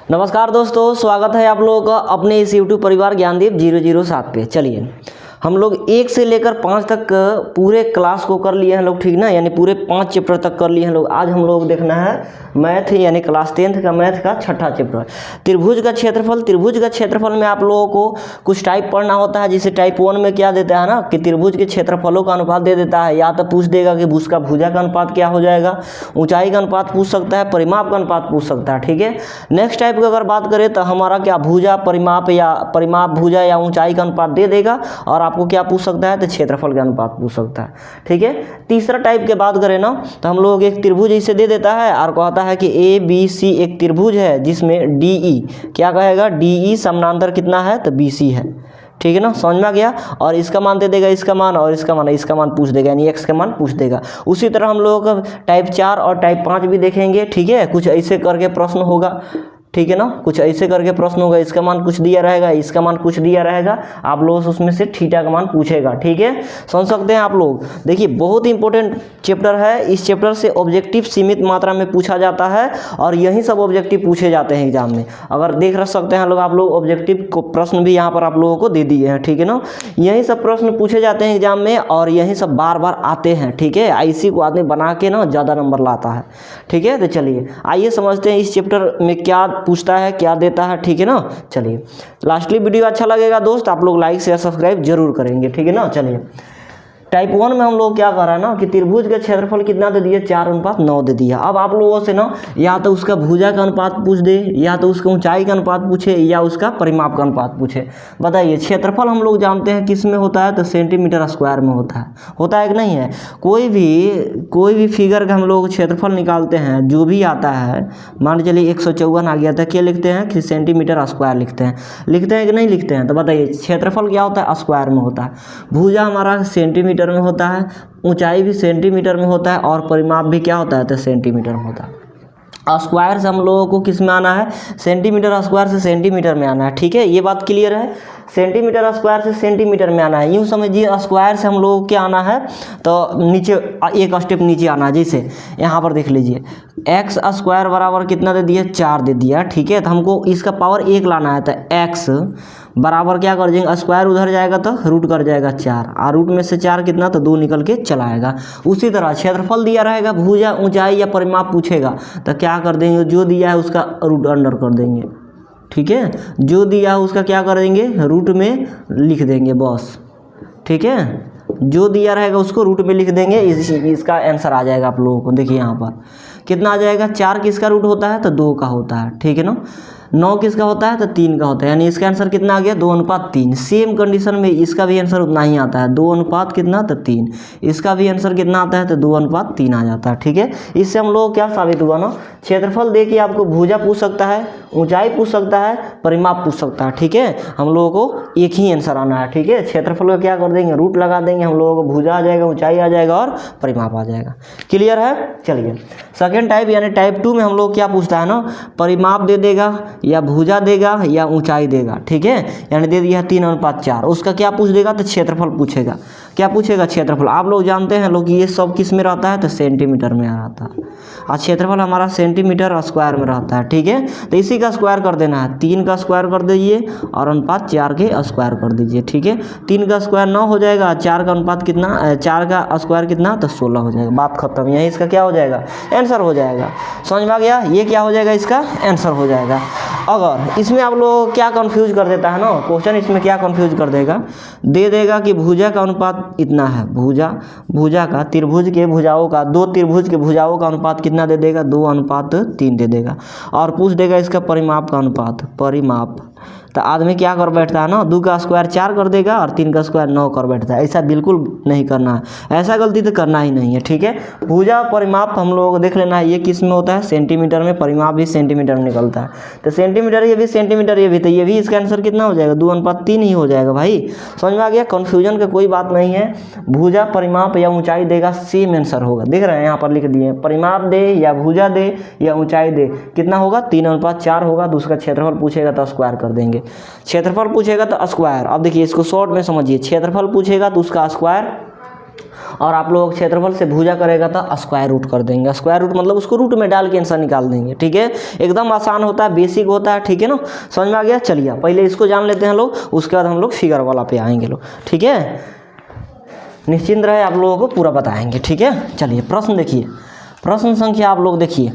नमस्कार दोस्तों, स्वागत है आप लोगों का अपने इस YouTube परिवार ज्ञानदीप 007 पे। चलिए हम लोग 1 से लेकर 5 तक पूरे क्लास को कर लिए हैं लोग, ठीक ना, यानी पूरे 5 चैप्टर तक कर लिए हैं लोग। आज हम लोग देखना है मैथ यानी क्लास 10th का मैथ का छठा चैप्टर, त्रिभुज का क्षेत्रफल। त्रिभुज का क्षेत्रफल में आप लोगों को कुछ टाइप पढ़ना होता है, जिसे टाइप 1 में क्या देता है ना कि त्रिभुज के क्षेत्रफलों का अनुपात दे देता है, या तो पूछ देगा कि उसका भुजा का अनुपात क्या हो जाएगा, ऊंचाई का अनुपात पूछ सकता है, परिमाप का अनुपात पूछ सकता है, ठीक है। नेक्स्ट टाइप की अगर बात करें तो हमारा क्या भुजा परिमाप या परिमाप भुजा या ऊंचाई का अनुपात दे देगा, और आपको क्या पूछ सकता है तो क्षेत्रफल का अनुपात पूछ सकता है, ठीक है। तीसरा टाइप की बात करें ना तो हम लोग एक त्रिभुज इसे दे देता है और कहता है कि ABC एक त्रिभुज है जिसमें DE क्या कहेगा, DE समानांतर कितना है तो BC है, ठीक है ना, समझ में आ गया। और इसका मान दे देगा, इसका मान और इसका मान पूछ देगा, यानी x का मान पूछ देगा। उसी तरह हम लोगों का टाइप 4 और टाइप 5 भी देखेंगे, ठीक है। कुछ ऐसे करके प्रश्न होगा, ठीक है ना, कुछ ऐसे करके प्रश्न होगा, इसका मान कुछ दिया रहेगा, इसका मान कुछ दिया रहेगा, आप लोगों से उसमें से थीटा का मान पूछेगा, ठीक है। समझ सकते हैं आप लोग। देखिए बहुत इंपॉर्टेंट चैप्टर है, इस चैप्टर से ऑब्जेक्टिव सीमित मात्रा में पूछा जाता है और यही सब ऑब्जेक्टिव पूछे जाते हैं एग्जाम में। अगर देख रख सकते हैं लोग आप लोग, ऑब्जेक्टिव को प्रश्न भी यहाँ पर आप लोगों को दे दिए हैं, ठीक है ना। यही सब प्रश्न पूछे जाते हैं एग्जाम में और यही सब बार बार आते हैं, ठीक है। IC को आदमी बना के ना ज़्यादा नंबर लाता है, ठीक है। तो चलिए आइए समझते हैं इस चैप्टर में क्या पूछता है, क्या देता है, ठीक है ना। चलिए लास्टली वीडियो अच्छा लगेगा दोस्त, आप लोग लाइक शेयर सब्सक्राइब जरूर करेंगे, ठीक है ना। चलिए टाइप 1 में हम लोग क्या कर रहे हैं ना कि त्रिभुज का क्षेत्रफल कितना दे दिया, 4:9 दे दिया। अब आप लोगों से ना या तो उसका भुजा का अनुपात पूछ दे, या तो उसका ऊंचाई का अनुपात पूछे, या उसका परिमाप का अनुपात पूछे। बताइए क्षेत्रफल हम लोग जानते हैं किस में होता है तो सेंटीमीटर स्क्वायर में होता है कि नहीं है। कोई भी फिगर का हम लोग क्षेत्रफल निकालते हैं, जो भी आता है, मान चलिए 154 आ गया था, क्या लिखते हैं कि सेंटीमीटर स्क्वायर लिखते हैं कि नहीं लिखते हैं। तो बताइए क्षेत्रफल क्या होता है, स्क्वायर में होता है। भुजा हमारा सेंटीमीटर में होता है, ऊंचाई भी सेंटीमीटर में होता है, और परिमाप भी क्या होता है तो सेंटीमीटर में होता है। स्क्वायर से हम लोगों को किस में आना है, सेंटीमीटर स्क्वायर से सेंटीमीटर में आना है, ठीक है। ये बात क्लियर है, सेंटीमीटर स्क्वायर से सेंटीमीटर में आना है। यूँ समझिए स्क्वायर से हम लोगों को क्या आना है तो नीचे एक स्टेप नीचे आना है। जैसे यहाँ पर देख लीजिए x स्क्वायर बराबर कितना दे दिया, 4 दे दिया, ठीक है। तो हमको इसका पावर 1 लाना है, तो x बराबर क्या कर देंगे, स्क्वायर उधर जाएगा तो रूट कर जाएगा 4, और रूट में से 4 कितना तो 2 निकल के चला आएगा। उसी तरह क्षेत्रफल दिया रहेगा, भुजा ऊंचाई या परिमाप पूछेगा तो क्या कर देंगे, जो दिया है उसका रूट अंडर कर देंगे, ठीक है। जो दिया है उसका क्या कर देंगे, रूट में लिख देंगे बस, ठीक है। जो दिया रहेगा उसको रूट में लिख देंगे, इसका आंसर आ जाएगा आप लोगों को। देखिए यहाँ पर कितना आ जाएगा, 4 किसका रूट होता है तो 2 का होता है, ठीक है ना। 9 किसका होता है तो 3 का होता है, यानी इसका आंसर कितना आ गया 2:3। सेम कंडीशन में इसका भी आंसर उतना ही आता है, 2 कितना तो 3। इसका भी आंसर कितना आता है तो 2:3 आ जाता है, ठीक है। इससे हम लोग क्या साबित हुआ ना, क्षेत्रफल दे के आपको भुजा पूछ सकता है, ऊंचाई पूछ सकता है, परिमाप पूछ सकता है, ठीक है। हम लोगों को एक ही आंसर आना है, ठीक है। क्षेत्रफल को क्या कर देंगे, रूट लगा देंगे, हम लोगों को भुजा आ जाएगा, ऊंचाई आ जाएगा और परिमाप आ जाएगा। क्लियर है। चलिए सेकेंड टाइप यानी टाइप 2 में हम लोग क्या पूछता है ना, परिमाप दे देगा या भुजा देगा या ऊंचाई देगा, ठीक है। यानी दे दिया 3:4, उसका क्या पूछ देगा तो क्षेत्रफल पूछेगा। क्या पूछेगा, क्षेत्रफल। आप लोग जानते हैं लोग ये सब किस में रहता है तो सेंटीमीटर में रहता है, और क्षेत्रफल हमारा सेंटीमीटर स्क्वायर में रहता है, ठीक है। तो इसी का स्क्वायर कर देना है, 3 का स्क्वायर कर दीजिए और अनुपात 4 के स्क्वायर कर दीजिए, ठीक है। 3 का स्क्वायर 9 हो जाएगा, 4 का अनुपात कितना, 4 का स्क्वायर कितना तो 16 हो जाएगा। बात खत्म, यही इसका क्या हो जाएगा, आंसर हो जाएगा। समझ में आ गया, ये क्या हो जाएगा, इसका आंसर हो जाएगा। अगर इसमें आप लोग क्या कंफ्यूज कर देता है ना क्वेश्चन, इसमें क्या कंफ्यूज कर देगा, दे देगा कि भुजा का अनुपात इतना है, भुजा का त्रिभुज के भुजाओं का, 2 त्रिभुज के भुजाओं का अनुपात कितना दे देगा, 2:3 दे देगा, और पूछ देगा इसका परिमाप का अनुपात, परिमाप। तो आदमी क्या कर बैठता है ना, 2 का स्क्वायर 4 कर देगा और 3 का स्क्वायर 9 कर बैठता है। ऐसा बिल्कुल नहीं करना है, ऐसा गलती तो करना ही नहीं है, ठीक है। भुजा परिमाप हम लोगों को देख लेना है, ये किस में होता है, सेंटीमीटर में, परिमाप भी सेंटीमीटर में निकलता है। तो सेंटीमीटर ये भी, सेंटीमीटर ये भी, तो ये भी इसका आंसर कितना हो जाएगा, 2:3 ही हो जाएगा भाई। समझ में आ गया, कन्फ्यूजन का कोई बात नहीं है। भुजा परिमाप या ऊंचाई देगा, सेम आंसर होगा। देख रहे हैं यहाँ पर लिख दिए, परिमाप दे या भुजा दे या ऊंचाई दे, कितना होगा 3:4 होगा। दूसरा क्षेत्रफल पूछेगा तो स्क्वायर कर देंगे, क्षेत्रफल पूछेगा तो स्क्वायर। अब देखिए इसको शॉर्ट में समझिए, क्षेत्रफल पूछेगा तो उसका स्क्वायर, और आप लोग क्षेत्रफल से भुजा करेगा तो स्क्वायर रूट कर देंगे। स्क्वायर रूट मतलब उसको रूट में डाल के आंसर निकाल देंगे। ठीक है, एकदम आसान होता है, बेसिक होता है। ठीक है ना, समझ में आ गया। चलिए पहले इसको जान लेते हैं लोग, उसके बाद हम लोग फिगर वाला पे आएंगे लोग। ठीक है, निश्चिंत रहे, आप लोगों को पूरा बताएंगे। ठीक है, चलिए प्रश्न देखिए, प्रश्न संख्या आप लोग देखिए,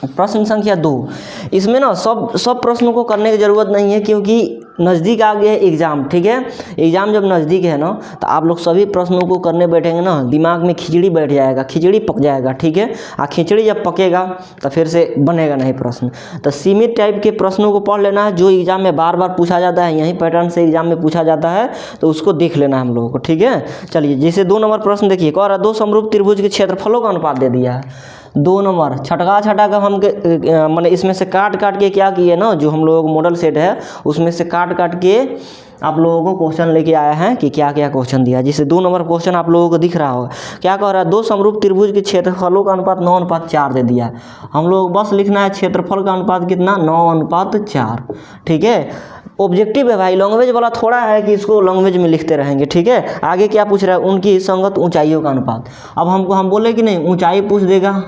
प्रश्न संख्या 2। इसमें ना सब प्रश्नों को करने की ज़रूरत नहीं है, क्योंकि नज़दीक आ गया है एग्ज़ाम। ठीक है, एग्ज़ाम जब नज़दीक है ना तो आप लोग सभी प्रश्नों को करने बैठेंगे ना, दिमाग में खिचड़ी बैठ जाएगा, खिचड़ी पक जाएगा। ठीक है, खिचड़ी जब पकेगा तो फिर से बनेगा नहीं प्रश्न। तो सीमित टाइप के प्रश्नों को पढ़ लेना है, जो एग्ज़ाम में बार बार पूछा जाता है, यही पैटर्न से एग्ज़ाम में पूछा जाता है, तो उसको देख लेना है हम लोगों को। ठीक है, चलिए जैसे 2 नंबर प्रश्न देखिए, कह रहा है 2 समरूप त्रिभुज के क्षेत्रफलों का अनुपात दे दिया है। 2 नंबर छटका का हम मैंने इसमें से काट के क्या किए ना, जो हम लोगों को मॉडल सेट है उसमें से काट के आप लोगों को क्वेश्चन लेके आया है कि क्या क्या क्वेश्चन दिया। जिससे 2 नंबर क्वेश्चन आप लोगों को दिख रहा होगा, क्या कह रहा है, 2 समरूप त्रिभुज के क्षेत्रफलों का अनुपात 9:4 दे दिया है। हम लोग बस लिखना है क्षेत्रफल का अनुपात कितना, 9:4। ठीक है, ऑब्जेक्टिव है भाई, लैंग्वेज वाला थोड़ा है कि इसको लैंग्वेज में लिखते रहेंगे। ठीक है, आगे क्या पूछ रहा है, उनकी संगत ऊंचाइयों का अनुपात। अब हम बोले कि नहीं, ऊंचाई पूछ देगा।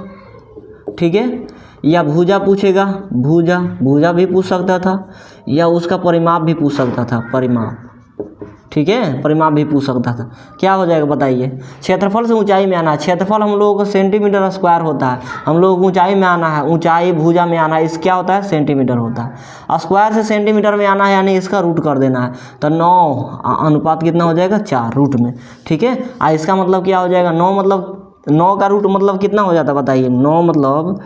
ठीक है, या भुजा पूछेगा, भुजा भी पूछ सकता था, या उसका परिमाप भी पूछ सकता था, परिमाप। ठीक है, परिमाप भी पूछ सकता था। क्या हो जाएगा बताइए, क्षेत्रफल से ऊंचाई में आना है। क्षेत्रफल हम लोगों को सेंटीमीटर स्क्वायर होता है, हम लोगों को ऊंचाई में आना है, ऊंचाई भुजा में आना है, इस क्या होता है, सेंटीमीटर होता है। स्क्वायर से सेंटीमीटर में आना है, यानी इसका रूट कर देना है। तो 9 अनुपात कितना हो जाएगा, 4 रूट में। ठीक है, इसका मतलब क्या हो जाएगा, 9 मतलब 9 का रूट मतलब कितना हो जाता है बताइए, 9 मतलब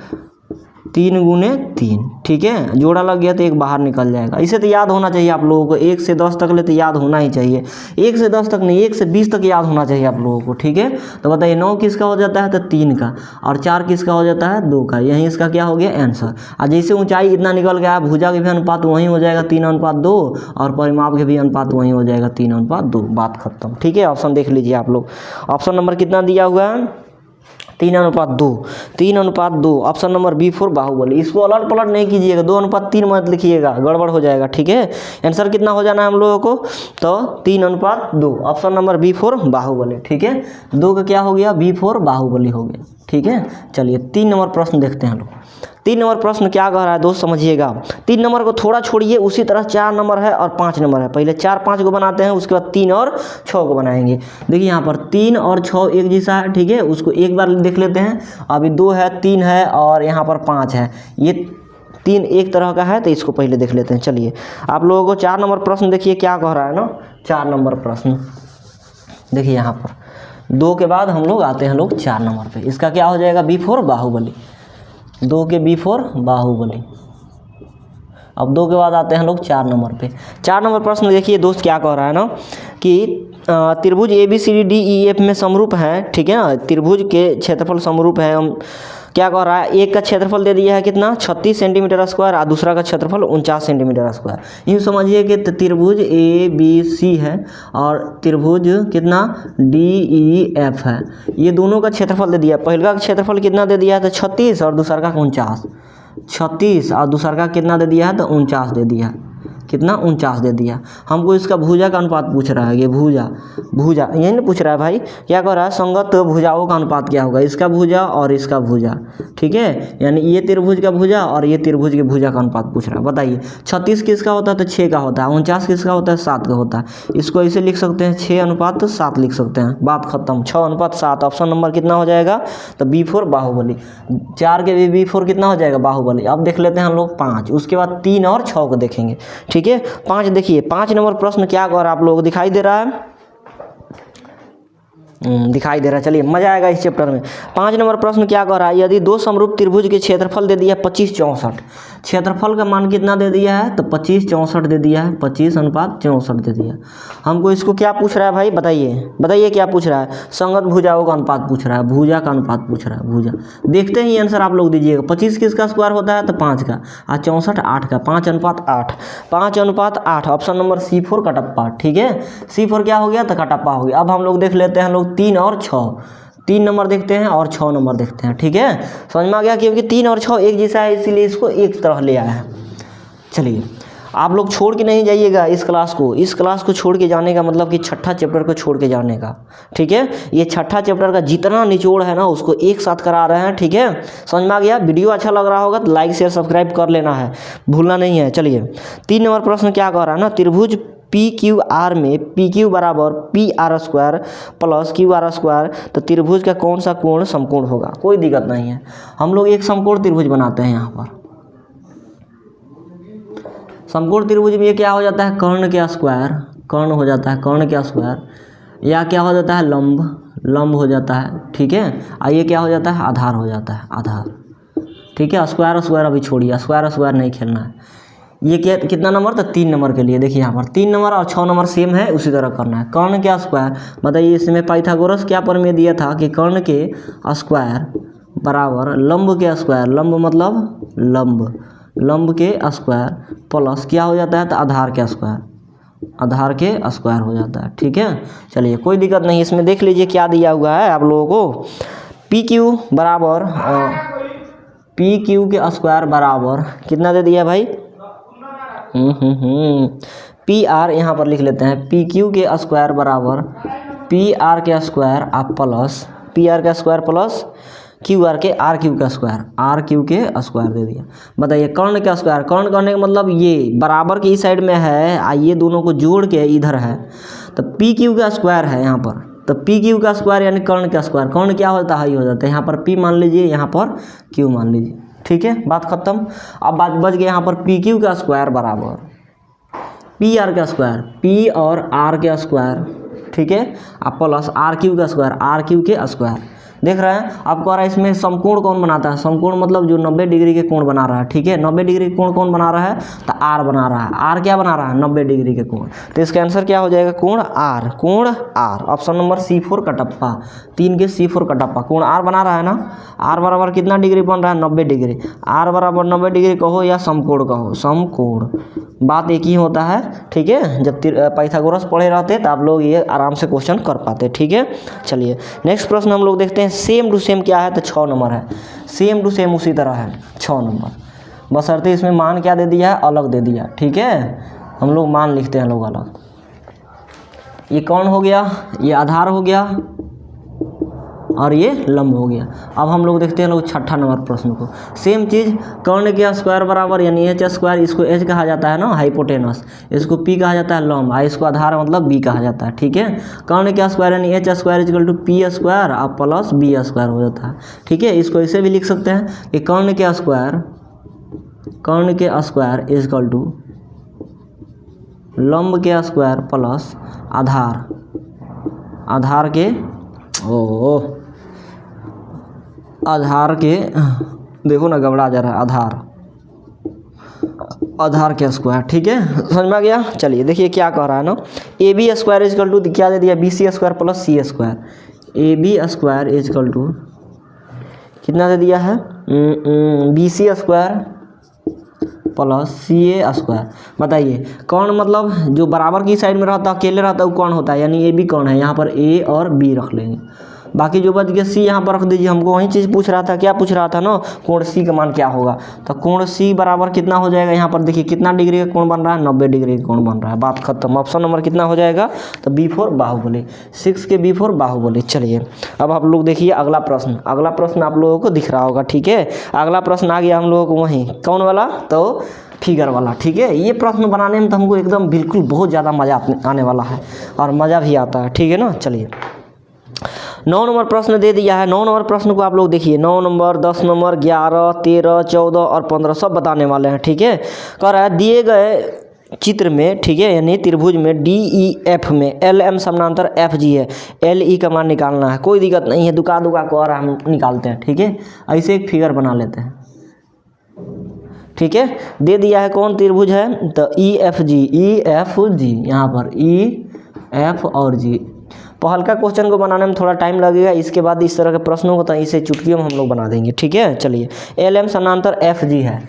3 गुने 3। ठीक है, जोड़ा लग गया तो एक बाहर निकल जाएगा। इसे तो याद होना चाहिए आप लोगों को, 1 से 10 तक ले तो याद होना ही चाहिए। 1 से 10 तक नहीं, 1 से 20 तक याद होना चाहिए आप लोगों को। ठीक है, तो बताइए 9 किसका हो जाता है, तो 3 का, और 4 किसका हो जाता है, 2 का। यही इसका क्या हो गया, आंसर। और जैसे ऊंचाई इतना निकल गया, भुजा के भी अनुपात वहीं हो जाएगा 3:2, और परिमाप के भी अनुपात वहीं हो जाएगा 3:2। बात खत्म। ठीक है, ऑप्शन देख लीजिए आप लोग, ऑप्शन नंबर कितना दिया हुआ है, 3:2, 3:2। Option number B4 Baahubali. इसको अलट पलट नहीं कीजिएगा, 2:3 मत लिखिएगा, गड़बड़ हो जाएगा। ठीक है, आंसर कितना हो जाना है हम लोगों को, तो 3:2। Option number B4 Baahubali. ठीक है, 2 का क्या हो गया, B4 बाहुबली हो गया। ठीक है, चलिए 3 नंबर प्रश्न देखते हैं लोग। 3 नंबर प्रश्न क्या कह रहा है दोस्त, समझिएगा। 3 नंबर को थोड़ा छोड़िए, उसी तरह 4 नंबर है और 5 नंबर है। पहले 4 5 को बनाते हैं, उसके बाद 3 और 6 को बनाएंगे। देखिए यहाँ पर 3 और 6 एक जैसा है। ठीक है, उसको एक बार देख लेते हैं। अभी 2 है, 3 है और यहाँ पर 5 है। ये 3 एक तरह का है, तो इसको पहले देख लेते हैं। चलिए आप लोगों को 4 नंबर प्रश्न देखिए क्या कह रहा है ना। 4 नंबर प्रश्न देखिए, यहाँ पर 2 के बाद हम लोग आते हैं लोग 4 नंबर पे। इसका क्या हो जाएगा, B4 बाहुबली। 2 के B4 बाहुबली। अब 2 के बाद आते हैं लोग 4 नंबर पे। 4 नंबर प्रश्न देखिए दोस्त क्या कह रहा है ना, कि त्रिभुज ABCDEF में समरूप है। ठीक है ना, त्रिभुज के क्षेत्रफल समरूप है। हम क्या कह रहा है, एक का क्षेत्रफल दे दिया है कितना, 36 सेंटीमीटर स्क्वायर, और दूसरा का क्षेत्रफल 49 सेंटीमीटर स्क्वायर। यूँ समझिए कि त्रिभुज ABC है और त्रिभुज कितना DEF है। ये दोनों का क्षेत्रफल दे दिया। पहले का क्षेत्रफल कितना दे दिया है, तो 36, और दूसरा का 49। 36 और दूसरा का कितना दे दिया है, तो 49 दे दिया। कितना, 49 दे दिया। हमको इसका भुजा का अनुपात पूछ रहा है, ये भुजा यही ना पूछ रहा है भाई। क्या कह रहा है, संगत भुजाओं का अनुपात क्या होगा, इसका भुजा और इसका भुजा। ठीक है, यानी ये त्रिभुज का भुजा और ये त्रिभुज के भुजा का अनुपात पूछ रहा है। बताइए 36 किसका होता है, तो 6 का होता है। 49 किसका होता है, 7 का होता है। इसको ऐसे लिख सकते हैं, 6:7 लिख सकते हैं। बात खत्म, 6:7। ऑप्शन नंबर कितना हो जाएगा, तो B4 बाहुबली। 4 के भी B4 कितना हो जाएगा, बाहुबली। अब देख लेते हैं हम लोग 5, उसके बाद 3 और 6 को देखेंगे। ठीक है, 5 देखिए, 5 नंबर प्रश्न क्या कह रहा है, आप लोगों को दिखाई दे रहा है, दिखाई दे रहा है। चलिए मजा आएगा इस चैप्टर में। 5 नंबर प्रश्न क्या कह रहा है, यदि 2 समरूप त्रिभुज के क्षेत्रफल दे दिया 25 64, क्षेत्रफल का मान कितना दे दिया है, तो 25 64 दे दिया है। 25:64 दे दिया। हमको इसको क्या पूछ रहा है भाई, बताइए क्या पूछ रहा है, संगत भुजाओं का अनुपात पूछ रहा है, भुजा का अनुपात पूछ रहा है, भुजा। देखते ही आंसर आप लोग दीजिएगा। 25 किसका स्क्वायर होता है, तो 5 का, और 64 8 का। 5:8, 5:8। Option number C4 Kattappa. ठीक है, C4 क्या हो गया, तो कटप्पा हो गया। अब हम लोग देख लेते हैं लोग 3 और 6। 3 नंबर देखते हैं और 6 नंबर देखते हैं। ठीक है, समझ में आ गया, क्योंकि 3 और 6 एक जैसा है, इसीलिए इसको एक तरह ले आया है। चलिए आप लोग छोड़ के नहीं जाइएगा इस क्लास को छोड़ के जाने का मतलब कि छठा चैप्टर को छोड़ के जाने का, ठीक है। ये छठा चैप्टर का जितना निचोड़ है ना उसको एक साथ करा रहे हैं, ठीक है। समझ में आ गया? वीडियो अच्छा लग रहा होगा तो लाइक शेयर सब्सक्राइब कर लेना है, भूलना नहीं है। चलिए 3 नंबर प्रश्न क्या कह रहा है ना, त्रिभुज पी क्यू आर में पी क्यू बराबर P R square plus Q R square, तो त्रिभुज का कौन सा कोण समकोण होगा? कोई दिक्कत नहीं है, हम लोग एक समकोण त्रिभुज बनाते हैं। यहाँ पर समकोण त्रिभुज में ये क्या हो जाता है, कर्ण के स्क्वायर, कर्ण हो जाता है कर्ण के स्क्वायर, या क्या हो जाता है लंब हो जाता है, ठीक है। और ये क्या हो जाता है, आधार हो जाता है, आधार, ठीक है। स्क्वायर अभी छोड़िए, स्क्वायर नहीं खेलना है। ये क्या कितना नंबर था, 3 नंबर के लिए। देखिए यहाँ पर 3 नंबर और 6 नंबर सेम है, उसी तरह करना है। कर्ण के स्क्वायर बताइए, इसमें पाइथागोरस क्या प्रमेय दिया था कि कर्ण के स्क्वायर बराबर लंब के स्क्वायर, लंब मतलब लंब के स्क्वायर प्लस क्या हो जाता है, तो आधार के स्क्वायर हो जाता है, ठीक है। चलिए कोई दिक्कत नहीं, इसमें देख लीजिए क्या दिया हुआ है आप लोगों को। पी क्यू बराबर पी क्यू के स्क्वायर बराबर कितना दे दिया भाई, पी आर यहाँ पर लिख लेते हैं। पी क्यू के स्क्वायर बराबर पी आर के स्क्वायर आप प्लस पी आर का स्क्वायर प्लस क्यू आर के आर क्यू का स्क्वायर दे दिया। बताइए कर्ण का स्क्वायर, कर्ण करने का मतलब ये बराबर की इस साइड में है, आइए दोनों को जोड़ के इधर है, तो पी क्यू का स्क्वायर है यहाँ पर, तो पी क्यू का स्क्वायर यानी कर्ण का स्क्वायर। कर्ण क्या होता है, ही हो जाता है। यहाँ पर पी मान लीजिए, यहाँ पर क्यू मान लीजिए, ठीक है, बात खत्म। अब बात बच गया यहाँ पर पी क्यू का स्क्वायर बराबर पी आर का स्क्वायर, पी और आर के स्क्वायर, ठीक है, अब प्लस आर क्यू का स्क्वायर, आर क्यू के स्क्वायर। देख रहे हैं आपको आ रहा है, इसमें समकोण कौन बनाता है, समकोण मतलब जो 90 डिग्री के कोण बना रहा है, ठीक है। 90 डिग्री के कोण कौन बना रहा है, तो आर बना रहा है। आर क्या बना रहा है, 90 डिग्री के कोण, तो इसका आंसर क्या हो जाएगा, कोण are. Option number C4 Kattappa, 3 के C4 कटप्पा, कोण आर बना रहा है ना। आर बराबर कितना डिग्री बन रहा है, 90 डिग्री। आर बराबर 90 डिग्री कहो या समकोण कहो, समकोण बात एक ही होता है, ठीक है। जब पाइथागोरस पढ़े रहते तो आप लोग ये आराम से क्वेश्चन कर पाते, ठीक है। चलिए नेक्स्ट प्रश्न हम लोग देखते हैं। सेम टू सेम क्या है, तो 6 नंबर है। सेम टू सेम उसी तरह है 6 नंबर, बशर्ते इसमें मान क्या दे दिया है, अलग दे दिया, ठीक है। हम लोग मान लिखते हैं लोग अलग। ये कौन हो गया, ये आधार हो गया और ये लंब हो गया। अब हम लोग देखते हैं लोग छठा नंबर प्रश्न को। सेम चीज़, कर्ण के स्क्वायर बराबर यानी एच स्क्वायर, इसको एच कहा जाता है ना, हाइपोटेनस, इसको पी कहा जाता है लंब, इसको आधार मतलब बी कहा जाता है, ठीक है। कर्ण के स्क्वायर यानी H square equal to P square और प्लस बी स्क्वायर हो जाता है, ठीक है। इसको ऐसे भी लिख सकते हैं कि कर्ण के स्क्वायर इक्वल टू लंब के स्क्वायर प्लस आधार के देखो ना गड़बड़ा जा रहा है, आधार के स्क्वायर, ठीक है। समझ में आ गया। चलिए देखिए क्या कह रहा है ना, A B square equal to क्या दे दिया, B C square plus C square. A B square equal to कितना दे दिया है, B C square plus C A square. बताइए कौन मतलब जो बराबर की साइड में रहता है, अकेले रहता है, वो कौन होता है, यानी ए बी कौन है, यहाँ पर ए और बी रख लेंगे। बाकी जो बच गया सी यहाँ पर रख दीजिए। हमको वही चीज़ पूछ रहा था, क्या पूछ रहा था ना, कोण सी का मान क्या होगा, तो कोण सी बराबर कितना हो जाएगा, यहाँ पर देखिए कितना डिग्री का कोण बन रहा है, 90 डिग्री का कोण बन रहा है, बात खत्म। ऑप्शन नंबर कितना हो जाएगा, तो B4 बाहुबली, 6 के B4 बाहुबली। चलिए अब आप लोग देखिए अगला प्रश्न आप लोगों को दिख रहा होगा, ठीक है। अगला प्रश्न आ गया हम लोगों को वहीं कौन वाला, तो फिगर वाला, ठीक है। ये प्रश्न बनाने में तो हमको एकदम बिल्कुल बहुत ज़्यादा मज़ा आने वाला है और मज़ा भी आता है, ठीक है ना। चलिए 9 नंबर प्रश्न दे दिया है। 9 नंबर प्रश्न को आप लोग देखिए, 9 नंबर 10 नंबर 11 13 14 और 15 सब बताने वाले हैं, ठीक है। कह रहा है दिए गए चित्र में, ठीक है, यानी त्रिभुज में DEF में LM समानांतर FG है, LE का मान निकालना है। कोई दिक्कत नहीं है, दुका कह रहा है, हम निकालते हैं, ठीक है। ऐसे एक फिगर बना लेते हैं, ठीक है। दे दिया है कौन त्रिभुज है, तो EFG यहाँ पर EF और G। तो हल्का क्वेश्चन को बनाने में थोड़ा टाइम लगेगा, इसके बाद इस तरह के प्रश्नों को तो इसे चुटकियों में हम लोग बना देंगे, ठीक है। चलिए LM समानांतर FG है,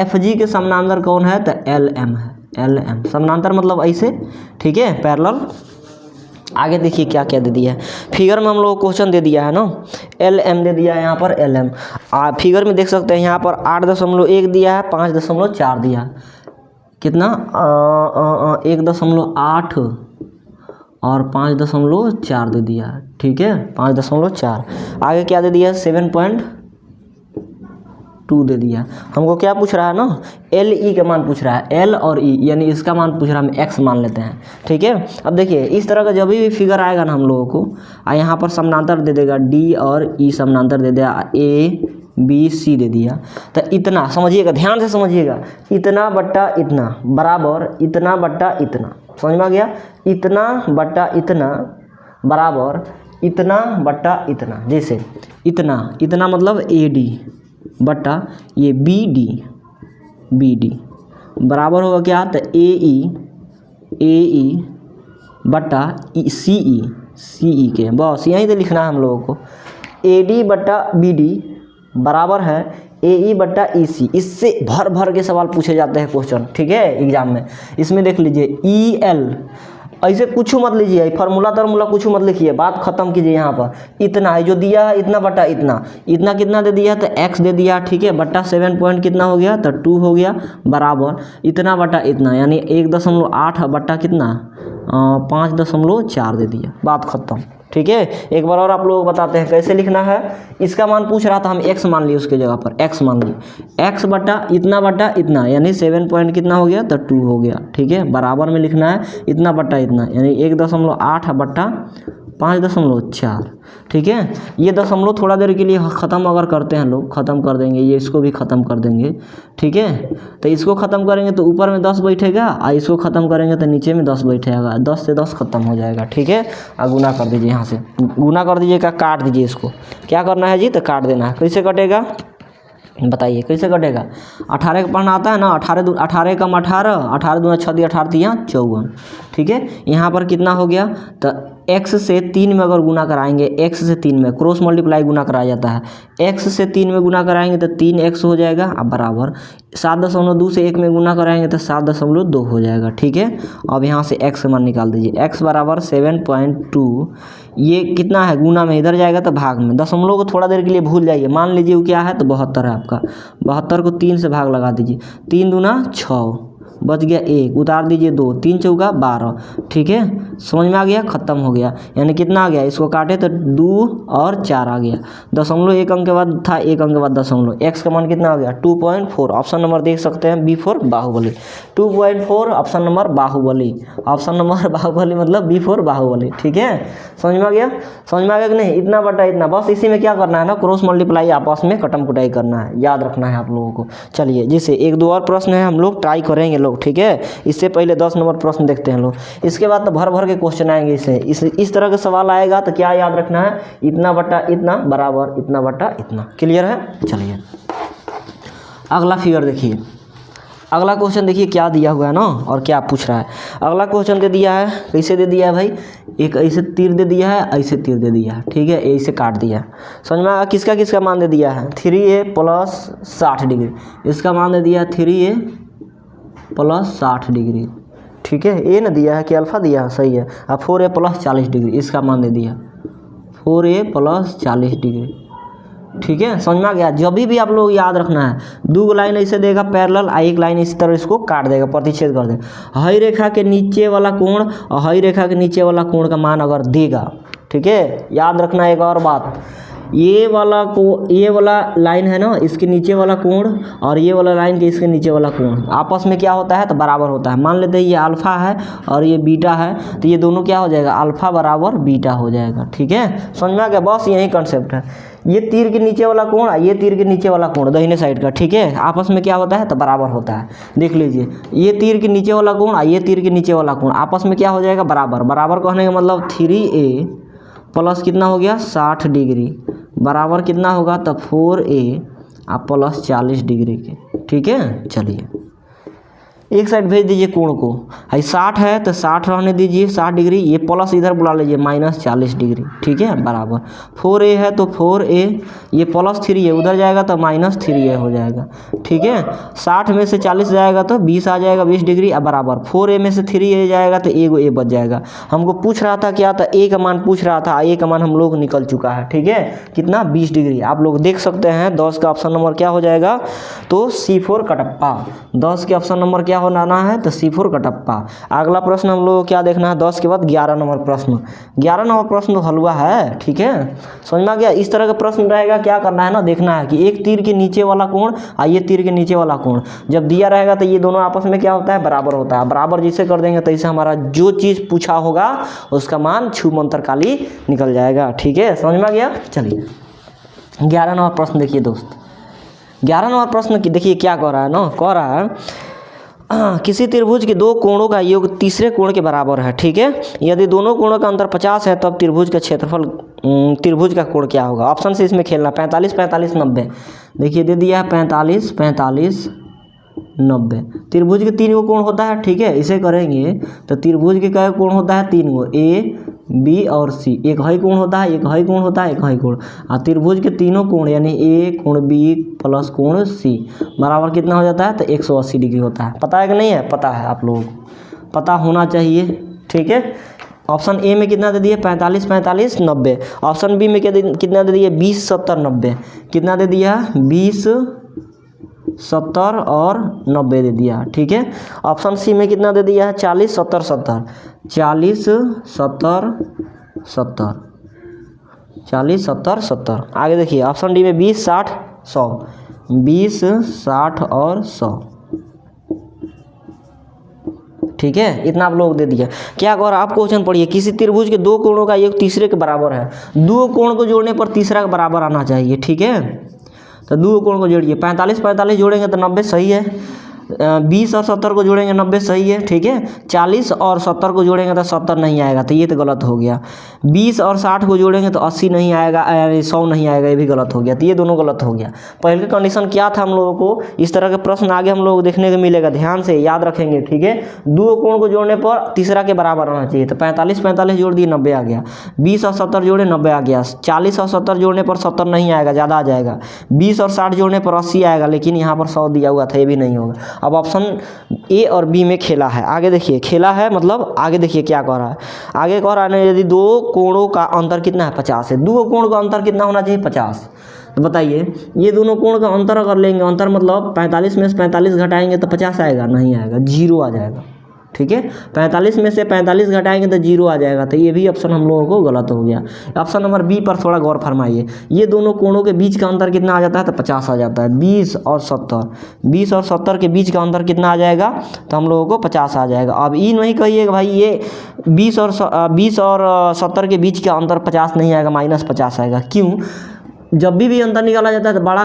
FG के समानांतर कौन है, तो LM है, LM समानांतर मतलब ऐसे, ठीक है, पैरेलल। आगे देखिए क्या क्या दे दिया है फिगर में, हम लोग क्वेश्चन दे दिया है ना, LM दे दिया है यहाँ पर LM। फिगर में देख सकते हैं यहाँ पर 8.1 दिया है, 5.4 दिया है। कितना 1.8 और 5.4 दे दिया, ठीक है 5.4। आगे क्या दे दिया 7.2 दे दिया। हमको क्या पूछ रहा है ना, एल ई का मान पूछ रहा है, एल और ई यानी इसका मान पूछ रहा है, हम एक्स मान लेते हैं, ठीक है। अब देखिए इस तरह का जब भी फिगर आएगा ना हम लोगों को, यहाँ पर समानांतर दे देगा डी और ई समानांतर दे देगा, ए बी सी दे दिया, तो इतना समझिएगा, ध्यान से समझिएगा, इतना बट्टा इतना बराबर इतना बट्टा इतना, समझ में आ गया, इतना बट्टा इतना बराबर इतना बट्टा इतना। जैसे इतना मतलब ए डी बट्टा ये बी डी बराबर होगा क्या, तो ए ई बट्टा सी ई के, बस यहीं से लिखना है हम लोगों को। ए डी बट्टा बी डी बराबर है ए ई बट्टा ई सी। इससे भर के सवाल पूछे जाते हैं क्वेश्चन, ठीक है एग्जाम में। इसमें देख लीजिए ई एल, ऐसे कुछ मत लीजिए, फार्मूला कुछ मत लिखिए, बात खत्म कीजिए। यहाँ पर इतना है जो दिया है, इतना बट्टा इतना कितना दे दिया है, तो x दे दिया, ठीक है, बट्टा 7 पॉइंट कितना हो गया, तो 2 हो गया, बराबर इतना बट्टा इतना, यानी 1.8 बट्टा कितना 5.4 दे दिया, बात खत्म, ठीक है। एक बार और आप लोग बताते हैं कैसे लिखना है। इसका मान पूछ रहा था, हम x मान लिए, उसके जगह पर x मान लिए, x बट्टा इतना यानी 7 पॉइंट कितना हो गया, तो 2 हो गया, ठीक है। बराबर में लिखना है इतना बट्टा इतना, यानी 1.8 बट्टा 5.4, ठीक है। ये दशमलव थोड़ा देर के लिए ख़त्म अगर करते हैं लोग, ख़त्म कर देंगे, ये इसको भी ख़त्म कर देंगे, ठीक है। तो इसको ख़त्म करेंगे तो ऊपर में 10 बैठेगा, और इसको ख़त्म करेंगे तो नीचे में 10 बैठेगा, 10 से 10 ख़त्म हो जाएगा, ठीक है। और गुना कर दीजिए, यहाँ से गुना कर दीजिएगा, काट दीजिए इसको, क्या करना है जी, तो काट देना है। कैसे कटेगा बताइए, कैसे कटेगा। 18 का पढ़ना आता है ना, 18 कम 18 दूना 6 दिया 18 दिया 54, ठीक है। यहाँ पर कितना हो गया, तो x से 3 में अगर गुना कराएंगे, x से 3 में क्रॉस मल्टीप्लाई गुना कराया जाता है, x से 3 में गुना कराएंगे तो 3x हो जाएगा, अब बराबर 7.2 से 1 में गुना कराएंगे तो 7.2 हो जाएगा, ठीक है। अब यहाँ से x मान निकाल दीजिए, x बराबर 7.2, ये कितना है गुना में, इधर जाएगा तो भाग में, दशमलव को थोड़ा देर के लिए भूल जाइए, मान लीजिए वो क्या है, तो 72 है आपका, 72 को 3 से भाग लगा दीजिए, 3 दूना 6 बच गया 1, उतार दीजिए 2, 3 चौका 12, ठीक है। समझ में आ गया, ख़त्म हो गया, यानी कितना आ गया, इसको काटे तो 2 और 4 आ गया, दशमलव 1 अंक के बाद था, 1 अंक के बाद दशमलव, x का मान कितना आ गया 2.4। ऑप्शन नंबर देख सकते हैं B4 Baahubali, 2.4 option number Baahubali, option number Baahubali मतलब B4 बाहुबली, ठीक है। समझ में आ गया कि नहीं, इतना बटा इतना, बस इसी में क्या करना है ना, क्रॉस मल्टीप्लाई आपस में कटम कुटाई करना है, याद रखना है आप लोगों को। चलिए जैसे 1-2 और प्रश्न है, हम लोग ट्राई करेंगे लोग, ठीक है। इससे पहले 10 नंबर प्रश्न देखते हैं लोग, इसके बाद तो भर के क्वेश्चन आएंगे इस तरह का सवाल आएगा तो क्या याद रखना है, इतना बटा इतना बराबर इतना बटा इतना। क्लियर है। चलिए अगला फिगर देखिए, अगला क्वेश्चन देखिए क्या दिया हुआ है ना, और क्या पूछ रहा है। अगला क्वेश्चन दे दिया है, कैसे दे दिया है भाई, एक ऐसे तीर दे दिया है, ऐसे तीर दे दिया है, ठीक है, ऐसे काट दिया। समझ में आया, किसका मान दे दिया है, 3a + 60 डिग्री, इसका मान दे दिया है 3a + 60 डिग्री, ठीक है। ए ना दिया है कि अल्फा दिया है, सही है। अब 4a + 40 डिग्री, इसका मान दे दिया 4a + 40 डिग्री, ठीक है। समझ में आ गया। जब भी आप लोग याद रखना है, 2 लाइन ऐसे देगा पैरेलल, एक लाइन इसी तरह इसको काट देगा, प्रतिच्छेद कर देगा। हई रेखा के नीचे वाला कोण और हई रेखा के नीचे वाला कोण का मान अगर देगा, ठीक है। याद रखना एक और बात, ये वाला लाइन है ना, इसके नीचे वाला कोण और ये वाला लाइन के इसके नीचे वाला कोण आपस में क्या होता है, तो बराबर होता है। मान लेते हैं ये अल्फा है और ये बीटा है, तो ये दोनों क्या हो जाएगा, अल्फा बराबर बीटा हो जाएगा, ठीक है। समझ में आ गया, बस यही कंसेप्ट है। ये तीर के नीचे वाला कोण, ये तीर के नीचे वाला कोण दाहिने साइड का, ठीक है, आपस में क्या होता है, तो बराबर होता है। देख लीजिए, ये तीर के नीचे वाला कोण, ये तीर के नीचे वाला कोण आपस में क्या हो जाएगा, बराबर। बराबर कहने का मतलब 3a प्लस कितना हो गया 60 डिग्री बराबर कितना होगा, तो 4a + 40 डिग्री के, ठीक है। चलिए एक साइड भेज दीजिए कोण को, 60 है तो 60 रहने दीजिए 60 डिग्री, ये प्लस इधर बुला लीजिए -40 डिग्री, ठीक है, बराबर 4a है तो 4a, ये +3a उधर जाएगा तो -3a हो जाएगा, ठीक है। 60 में से 40 जाएगा तो 20 आ जाएगा, 20 डिग्री, अब बराबर 4a में से 3a जाएगा तो एगो a बच जाएगा। हमको पूछ रहा था क्या, तो a का मान पूछ रहा था, a का मान हम लोग निकल चुका है, ठीक है, कितना 20 डिग्री। आप लोग देख सकते हैं 10 का ऑप्शन नंबर क्या हो जाएगा, तो C4 कटप्पा, 10 के ऑप्शन नंबर क्या क्या होना है, तो C4 कटप्पा। अगला प्रश्न हम लोग को क्या देखना है, 10 के बाद 11 नंबर प्रश्न। 11 नंबर प्रश्न तो हलवा है, ठीक है, समझ में आ गया। इस तरह का प्रश्न रहेगा, क्या करना है ना, देखना है कि एक तीर के नीचे वाला कोण और ये तीर के नीचे वाला कोण जब दिया रहेगा तो ये दोनों आपस में क्या होता है, बराबर होता है। बराबर जिसे कर देंगे तो इससे हमारा जो चीज़ पूछा होगा उसका मान छू मंतर काली निकल जाएगा, ठीक है, समझ में आ गया। चलिए 11 नंबर प्रश्न देखिए दोस्त। 11 नंबर प्रश्न की देखिए क्या कह रहा है ना, कह रहा है किसी त्रिभुज के दो कोणों का योग तीसरे कोण के बराबर है, ठीक है। यदि दोनों कोणों का अंतर 50 है तब त्रिभुज का क्षेत्रफल, त्रिभुज का कोण क्या होगा। ऑप्शन से इसमें खेलना, 45 45 90। देखिए दे दिया है 45 45 90। त्रिभुज के 3 गो कोण होता है, ठीक है। इसे करेंगे तो त्रिभुज के क्या कोण होता है, 3 गो, A B और C। एक हई कोण होता है, एक हई कोण होता है, एक हई कोण। और त्रिभुज के तीनों कोण यानी A कोण B प्लस कोण C बराबर कितना हो जाता है, तो 180 डिग्री होता है। पता है कि नहीं है, पता है, आप लोगों को पता होना चाहिए, ठीक है। ऑप्शन ए में कितना दे दिए, 45 45 90। ऑप्शन बी में कितना दे दिए, 20 70 90। कितना दे दिया, 20 70 और 90 दे दिया, ठीक है। ऑप्शन सी में कितना दे दिया है, 40 70 70। 40 70 70 40 70 70। आगे देखिए ऑप्शन डी में 20 60 100। 20 60 और 100, ठीक है। इतना आप लोग दे दिया। क्या कह रहा है, आप क्वेश्चन पढ़िए। किसी त्रिभुज के दो कोणों का योग तीसरे के बराबर है। दो कोण को जोड़ने पर तीसरा के बराबर आना चाहिए, ठीक है। तो दो कोण को जोड़िए, 45 45 जोड़ेंगे तो 90 सही है। 20 और 70 को जोड़ेंगे 90 सही है, ठीक है। 40 और 70 को जोड़ेंगे तो 70 नहीं आएगा, तो ये तो गलत हो गया। 20 और 60 को जोड़ेंगे तो 80 नहीं आएगा, 100 नहीं आएगा, ये भी गलत हो गया। तो ये दोनों गलत हो गया। पहले का कंडीशन क्या था हम लोगों को, इस तरह के प्रश्न आगे हम लोगों को देखने को मिलेगा, ध्यान से याद रखेंगे, ठीक है। दो कोण को जोड़ने पर तीसरा के बराबर आना चाहिए। तो 45 45 जोड़ दिए 90 आ गया। 20 और 70 जोड़े 90 आ गया। 40 और 70 जोड़ने पर 70 नहीं आएगा, ज़्यादा आ जाएगा। 20 और 60 जोड़ने पर 80 आएगा, लेकिन यहाँ पर 100 दिया हुआ था, ये भी नहीं होगा। अब ऑप्शन ए और बी में खेला है। आगे देखिए खेला है मतलब आगे देखिए क्या कह रहा है। आगे कह रहा है ना, यदि दो कोणों का अंतर कितना है, 50 है। दो कोण का अंतर कितना होना चाहिए, 50। तो बताइए ये दोनों कोण का अंतर अगर लेंगे, अंतर मतलब 45 में से 45 घटाएंगे तो 50 आएगा, नहीं आएगा, 0 आ जाएगा, ठीक है। 45 में से 45 घटाएंगे तो 0 आ जाएगा। तो ये भी ऑप्शन हम लोगों को गलत हो गया। ऑप्शन नंबर बी पर थोड़ा गौर फरमाइए। ये दोनों कोणों के बीच का अंतर कितना आ जाता है, तो 50 आ जाता है। 20 और 70, 20 और 70 के बीच का अंतर कितना आ जाएगा, तो हम लोगों को 50 आ जाएगा। अब ये नहीं कहिएगा भाई ये 20 और 70 के बीच का अंतर 50 नहीं आएगा, -50 आएगा। क्यों, जब भी अंतर निकाला जाता है तो बड़ा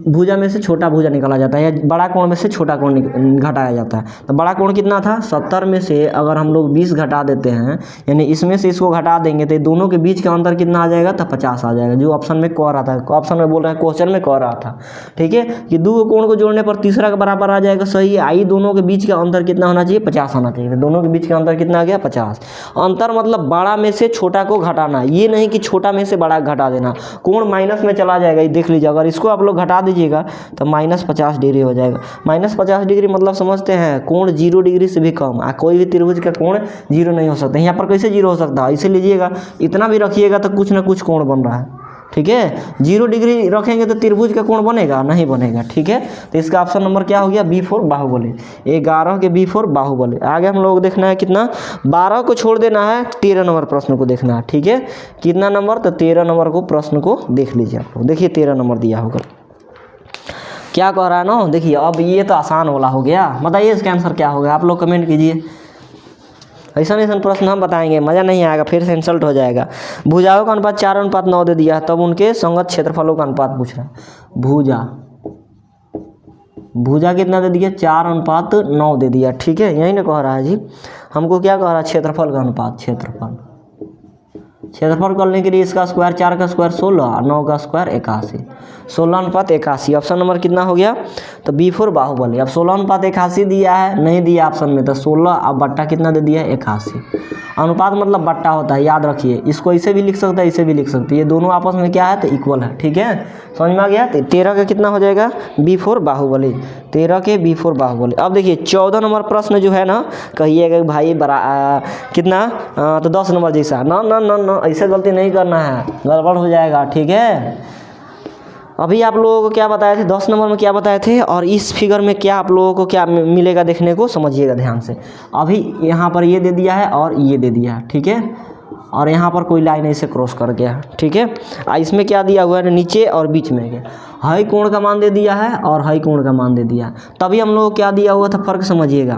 भुजा में से छोटा भुजा निकाला जाता है, या बड़ा कोण में से छोटा कोण घटाया जाता है। तो बड़ा कोण कितना था, 70 में से अगर हम लोग 20 घटा देते हैं, यानी इसमें से इसको घटा देंगे तो दोनों के बीच का अंतर कितना आ जाएगा, तो 50 आ जाएगा, जो ऑप्शन में कह रहा था। ऑप्शन में बोल रहे हैं, क्वेश्चन में कह रहा था, ठीक है। कि दो कोण को जोड़ने पर तीसरा के बराबर आ जाएगा, सही है। आई दोनों के बीच का अंतर कितना होना चाहिए, 50 होना चाहिए। तो दोनों के बीच का अंतर कितना आ गया, 50। अंतर मतलब बड़ा में से छोटा को घटाना, ये नहीं कि छोटा में से बड़ा घटा देना। कोण माइनस में चला जाएगा, ये देख लीजिए। अगर इसको आप लोग घटा दीजिएगा तो -50 डिग्री हो जाएगा। -50 डिग्री मतलब समझते हैं, कोण 0 डिग्री से भी कम। कोई भी त्रिभुज का कोण 0 नहीं हो सकता। यहाँ पर कैसे 0 हो सकता है, इसे लीजिएगा, इतना भी रखिएगा तो कुछ ना कुछ कोण बन रहा है, ठीक है। 0 डिग्री रखेंगे तो त्रिभुज का कोण बनेगा, नहीं बनेगा, ठीक है। तो इसका ऑप्शन नंबर क्या हो गया, B4 बाहुबली। 11 के B4 बाहुबली। आगे हम लोग देखना है कितना, 12 को छोड़ देना है, 13 नंबर प्रश्न को देखना है, ठीक है। कितना नंबर, तो 13 नंबर को प्रश्न को देख लीजिए आप लोग। देखिए 13 नंबर दिया होगा, क्या कह रहा है ना। देखिए अब ये तो आसान वाला हो गया, बताइए इसका आंसर क्या होगा, आप लोग कमेंट कीजिए। ऐसा प्रश्न हम बताएंगे, मज़ा नहीं आएगा, फिर से इंसल्ट हो जाएगा। भुजाओं का अनुपात 4:9 दे दिया, तब उनके संगत क्षेत्रफलों का अनुपात पूछ रहा है। भुजा कितना दे दिया, 4:9 दे दिया, ठीक है। यही ना कह रहा है जी, हमको क्या कह रहा है, क्षेत्रफल का अनुपात। क्षेत्रफल करने के लिए इसका स्क्वायर, 4 का स्क्वायर 16 और 9 का स्क्वायर 81, 16:81। ऑप्शन नंबर कितना हो गया, तो B4 बाहुबली। अब 16:81 दिया है, नहीं दिया ऑप्शन में, तो 16 अब बट्टा कितना दे दिया, 81। अनुपात मतलब बट्टा होता है, याद रखिए। इसको इसे भी लिख सकते हैं, इसे भी लिख सकते हैं, ये दोनों आपस में क्या है, तो इक्वल है, ठीक है। समझ में आ गया। 13 का कितना हो जाएगा, B4 बाहुबली। 13 के B4 बाहुबली। अब देखिए 14 नंबर प्रश्न जो है ना, कहिएगा भाई कितना, तो 10 नंबर जैसा। ना ना ना ना, ऐसे गलती नहीं करना है, गड़बड़ हो जाएगा, ठीक है। अभी आप लोगों को क्या बताए थे 10 नंबर में क्या बताए थे, और इस फिगर में क्या आप लोगों को क्या मिलेगा देखने को, समझिएगा ध्यान से। अभी यहाँ पर ये दे दिया है और ये दे दिया है, ठीक है, और यहाँ पर कोई लाइन ऐसे क्रॉस कर गया, ठीक है। इसमें क्या दिया हुआ है, नीचे और बीच में के हाई कोण का मान दे दिया है और हाई कोण का मान दे दिया है। तभी हम लोग को क्या दिया हुआ था, फर्क समझिएगा।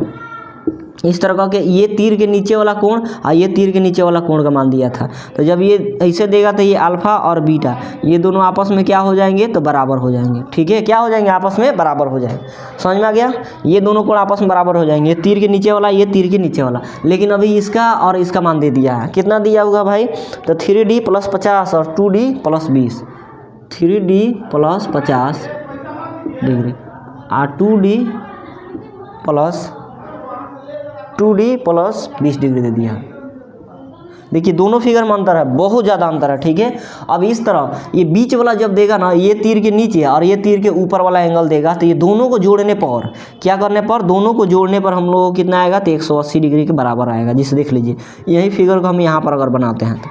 इस तरह का कि ये तीर के नीचे वाला कोण और ये तीर के नीचे वाला कोण का मान दिया था। तो जब ये ऐसे देगा तो ये अल्फा और बीटा ये दोनों आपस में क्या हो जाएंगे, तो बराबर हो जाएंगे, ठीक है। क्या हो जाएंगे, आपस में बराबर हो जाएंगे। समझ में आ गया, ये दोनों कोण आपस में बराबर हो जाएंगे, ये तीर के नीचे वाला, ये तीर के नीचे वाला। लेकिन अभी इसका और इसका मान दे दिया है, कितना दिया होगा भाई, तो 3D + 50 और 2D + 20, 3D + 50 डिग्री और 2D + 20 डिग्री दे दिया। देखिए दोनों फिगर में अंतर है, बहुत ज़्यादा अंतर है, ठीक है। अब इस तरह ये बीच वाला जब देगा ना, ये तीर के नीचे और ये तीर के ऊपर वाला एंगल देगा, तो ये दोनों को जोड़ने पर क्या करने पर, दोनों को जोड़ने पर हम लोगों को कितना आएगा, तो 180 डिग्री के बराबर आएगा। जिसे देख लीजिए यही फिगर को हम यहाँ पर अगर बनाते हैं तो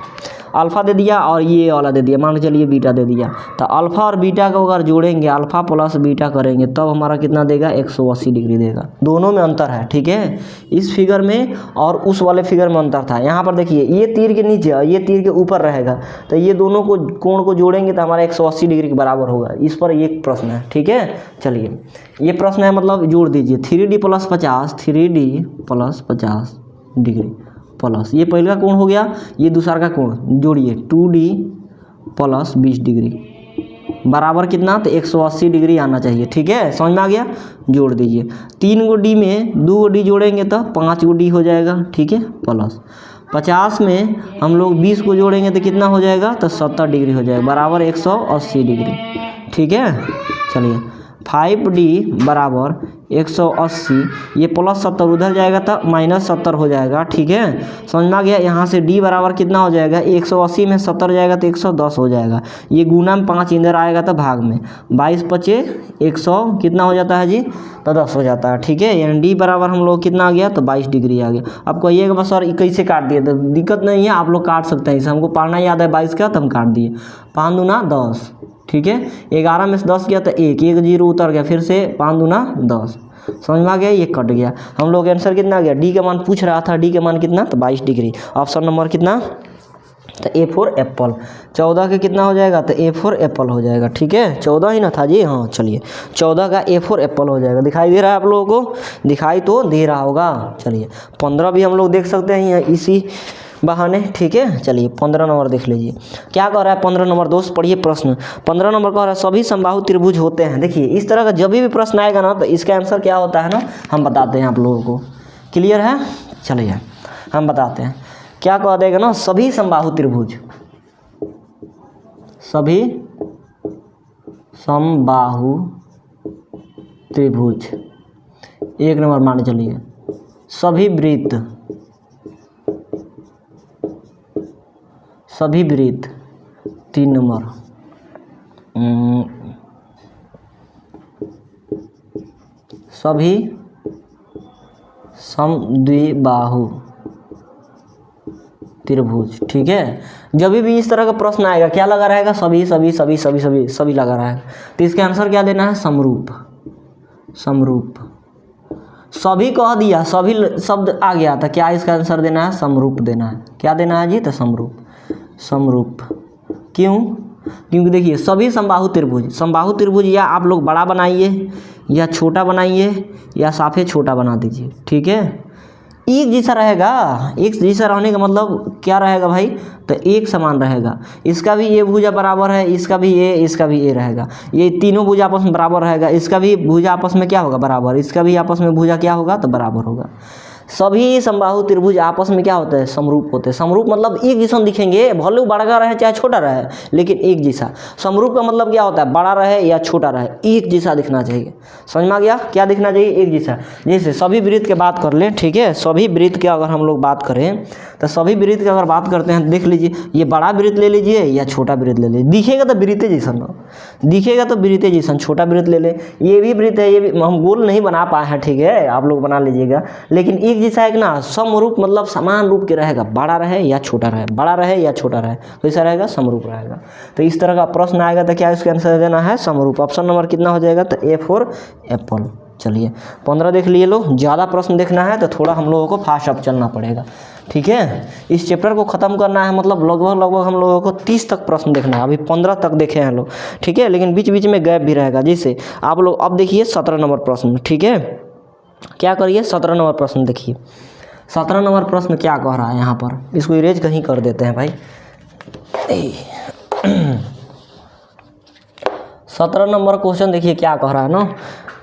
अल्फ़ा दे दिया और ये वाला दे दिया, मान के चलिए बीटा दे दिया, तो अल्फ़ा और बीटा को अगर जोड़ेंगे, अल्फ़ा + बीटा करेंगे, तब हमारा कितना देगा, 180 डिग्री देगा। दोनों में अंतर है, ठीक है। इस फिगर में और उस वाले फिगर में अंतर था। यहाँ पर देखिए ये तीर के नीचे और ये तीर के ऊपर रहेगा, तो ये दोनों को कोण को जोड़ेंगे तो हमारा 180 डिग्री के बराबर होगा। इस पर एक प्रश्न है, ठीक है। चलिए ये प्रश्न है, मतलब जोड़ दीजिए 3D + 50, 3D + 50 डिग्री प्लस ये पहले का कोण हो गया, ये दूसरा का कोण जोड़िए 2D + 20 डिग्री बराबर कितना, तो 180 डिग्री आना चाहिए, ठीक है। समझ में आ गया, जोड़ दीजिए। 3 गो D में 2 गो D जोड़ेंगे तो 5 गो D हो जाएगा, ठीक है। प्लस 50 में हम लोग 20 को जोड़ेंगे तो कितना हो जाएगा, तो 70 डिग्री हो जाएगा, बराबर 180 डिग्री, ठीक है। चलिए 5D बराबर 180, ये +70 उधर जाएगा तो -70 हो जाएगा, ठीक है। समझ में आ गया। यहाँ से D बराबर कितना हो जाएगा, 180 में 70 जाएगा तो 110 हो जाएगा। ये गुना में 5 इधर आएगा तो भाग में 22 × 5 100 कितना हो जाता है जी, तो 10 हो जाता है, ठीक है। यानी D बराबर हम लोग कितना आ गया, तो 22 डिग्री आ गया। अब कहिएगा बस सर कैसे काट दिए, तो दिक्कत नहीं है, आप लोग काट सकते हैं। इसे हमको पढ़ना याद है 22 का, तो हम काट दिए। 5 दूना 10, ठीक है। 11 में से 10 गया तो 1 0 उतर गया, फिर से 5 दूना 10, समझ में आ गया, ये कट गया। हम लोग आंसर कितना आ गया, डी का मान पूछ रहा था, डी का मान कितना, तो 22 डिग्री। ऑप्शन नंबर कितना, तो A फॉर एप्पल। 14 का कितना हो जाएगा, तो A फॉर एप्पल हो जाएगा, ठीक है। 14 ही ना था जी, हाँ चलिए 14 का A फॉर एप्पल हो जाएगा। दिखाई दे रहा है आप लोगों को, दिखाई तो दे रहा होगा। चलिए 15 भी हम लोग देख सकते हैं इसी बहाने, ठीक है। चलिए 15 नंबर देख लीजिए क्या कह रहा है। 15 नंबर दोस्त पढ़िए प्रश्न। 15 नंबर कह रहा है सभी समबाहु त्रिभुज होते हैं। देखिए इस तरह का जब भी प्रश्न आएगा ना, तो इसका आंसर क्या होता है ना, हम बताते हैं आप लोगों को। क्लियर है, चलिए हम बताते हैं क्या कह देगा ना, सभी समबाहु त्रिभुज, सभी समबाहु त्रिभुज 1 नंबर मान चलिए, सभी वृत्त, सभी वृत्त 3 नंबर, सभी समद्विबाहु त्रिभुज, ठीक है। जब भी इस तरह का प्रश्न आएगा क्या लगा रहेगा, सभी सभी सभी सभी सभी सभी लगा रहेगा। तो इसका आंसर क्या देना है, समरूप, समरूप। सभी कह दिया, सभी शब्द आ गया था, क्या इसका आंसर देना है, समरूप देना है। क्या देना है जी, तो समरूप, समरूप। क्यों, क्योंकि देखिए सभी समबाहु त्रिभुज, समबाहु त्रिभुज या आप लोग बड़ा बनाइए या छोटा बनाइए या साफे छोटा बना दीजिए, ठीक है। एक जैसा रहेगा, एक जैसा रहने का मतलब क्या रहेगा भाई, तो एक समान रहेगा। इसका भी ये भुजा बराबर है, इसका भी ये, इसका भी ये रहेगा। ये तीनों भुजा आपस में बराबर रहेगा, इसका भी भुजा आपस में क्या होगा, बराबर। इसका भी आपस में भुजा क्या होगा, तो बराबर होगा। सभी समबाहु त्रिभुज आपस में क्या होते हैं, समरूप होते हैं। समरूप मतलब एक जैसा दिखेंगे, भले बड़ा रहे चाहे छोटा रहे, लेकिन एक जैसा। समरूप का मतलब क्या होता है, बड़ा रहे या छोटा रहे, एक जैसा दिखना चाहिए। समझ में आ गया, क्या दिखना चाहिए, एक जैसा। जैसे सभी वृत्त की बात कर लें, ठीक है। सभी वृत्त की अगर हम लोग बात करें, तो सभी वृत्त की अगर बात करते हैं, देख लीजिए ये बड़ा वृत्त ले लीजिए या छोटा वृत्त ले लीजिए, दिखेगा तो वृत्त जैसा ना, दिखेगा तो वृत्त जैसा। छोटा वृत्त ले ले, ये भी वृत्त है, ये भी हम गोल नहीं बना पाए हैं, ठीक है, आप लोग बना लीजिएगा, लेकिन एक एक जैसा है कि ना, समरूप मतलब समान रूप के रहेगा, बड़ा रहे या छोटा रहे, बड़ा रहे या छोटा रहे, तो ऐसा रहेगा समरूप रहेगा। तो इस तरह का प्रश्न आएगा तो क्या इसका आंसर देना है समरूप। ऑप्शन नंबर कितना हो जाएगा, तो ए फॉर एप्पल। चलिए 15 देख लिए लोग। ज़्यादा प्रश्न देखना है तो थोड़ा हम लोगों को फास्ट अप चलना पड़ेगा, ठीक है। इस चैप्टर को ख़त्म करना है, मतलब लगभग हम लोगों को 30 तक प्रश्न देखना है। अभी 15 तक देखे हैं लोग, ठीक है, लेकिन बीच बीच में गैप भी रहेगा। जैसे आप लोग अब देखिए 17 नंबर प्रश्न, ठीक है। क्या करिए, 17 नंबर प्रश्न देखिए। 17 नंबर प्रश्न क्या कह रहा है यहाँ पर, इसको इरेज कहीं कर देते हैं भाई। 17 नंबर क्वेश्चन देखिए क्या कह रहा है ना,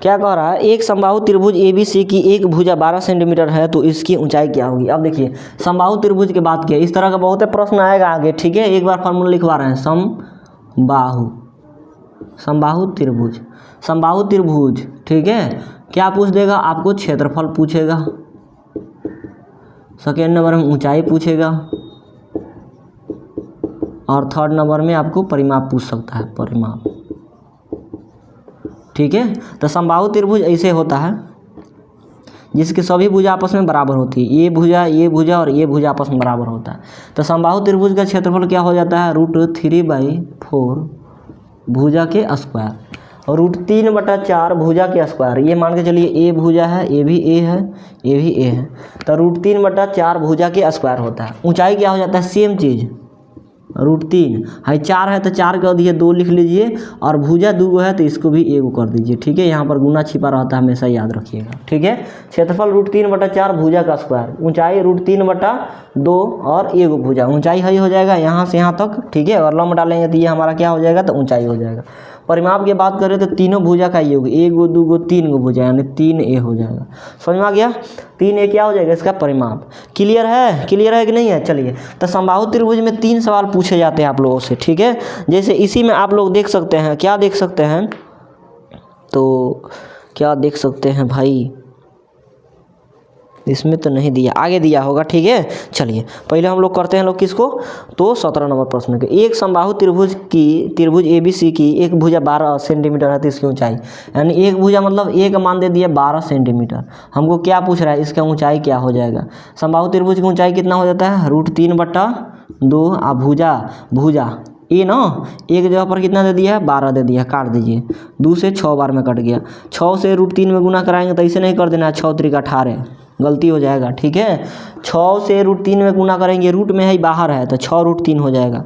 क्या कह रहा है, एक समबाहु त्रिभुज ABC की एक भुजा 12 सेंटीमीटर है तो इसकी ऊंचाई क्या होगी। अब देखिए समबाहु त्रिभुज की बात किया, इस तरह का बहुत प्रश्न आएगा आगे, ठीक है। एक बार फॉर्मूला लिखवा रहे हैं, समबाहु त्रिभुज, ठीक है। क्या पूछ देगा आपको, क्षेत्रफल पूछेगा, सेकेंड नंबर में ऊंचाई पूछेगा, और थर्ड नंबर में आपको परिमाप पूछ सकता है, परिमाप, ठीक है। तो समबाहु त्रिभुज ऐसे होता है जिसके सभी भुजा आपस में बराबर होती है, ये भुजा और ये भुजा आपस में बराबर होता है। तो समबाहु त्रिभुज का क्षेत्रफल क्या हो जाता है, √3/4 भुजा के स्क्वायर, और √3/4 भुजा के स्क्वायर। ये मान के चलिए ए भुजा है, ये भी ए है, ये भी ए है, तो √3/4 भुजा के स्क्वायर होता है। ऊंचाई क्या हो जाता है, सेम चीज़, √3 है, 4 है तो 4 कर दिए, 2 लिख लीजिए, और भुजा 2 है तो इसको भी 1 कर दीजिए, ठीक है। यहाँ पर गुना छिपा रहता है, हमेशा याद रखिएगा, ठीक है। क्षेत्रफल √3/4 भुजा का स्क्वायर, ऊंचाई √3/2 और 1 भुजा, ऊंचाई है हो जाएगा यहाँ से यहाँ तक, ठीक है। और लंब डालेंगे तो ये हमारा क्या हो जाएगा, तो ऊंचाई हो जाएगा। परिमाप की बात करें तो तीनों भुजा का ये होगा, 1 2 3 भुजा, यानी 3a हो जाएगा। समझ में आ गया, 3a क्या हो जाएगा, इसका परिमाप। क्लियर है कि नहीं है। चलिए, तो समबाहु त्रिभुज में 3 सवाल पूछे जाते हैं आप लोगों से, ठीक है। जैसे इसी में आप लोग देख सकते हैं, क्या देख सकते हैं, तो क्या देख सकते हैं भाई, इसमें तो नहीं दिया, आगे दिया होगा, ठीक है। चलिए पहले हम लोग करते हैं लोग किसको, तो 17 नंबर प्रश्न के। एक समबाहु त्रिभुज ABC की एक भुजा 12 सेंटीमीटर है तो इसकी ऊंचाई, यानी एक भुजा मतलब एक मान दे दिया 12 सेंटीमीटर। हमको क्या पूछ रहा है, इसका ऊंचाई क्या हो जाएगा। समबाहु त्रिभुज की ऊंचाई कितना हो जाता है, √3/2, आ भुजा ये ना एक जगह पर कितना दे दिया है, 12 दे दिया, काट दीजिए, 2 से 6 बार में कट गया, 6 से √3 में गुना कराएंगे तो ऐसे नहीं कर देना, 6 3 18, गलती हो जाएगा, ठीक है। 6 से √3 में गुना करेंगे, रूट में है बाहर है तो 6√3 हो जाएगा,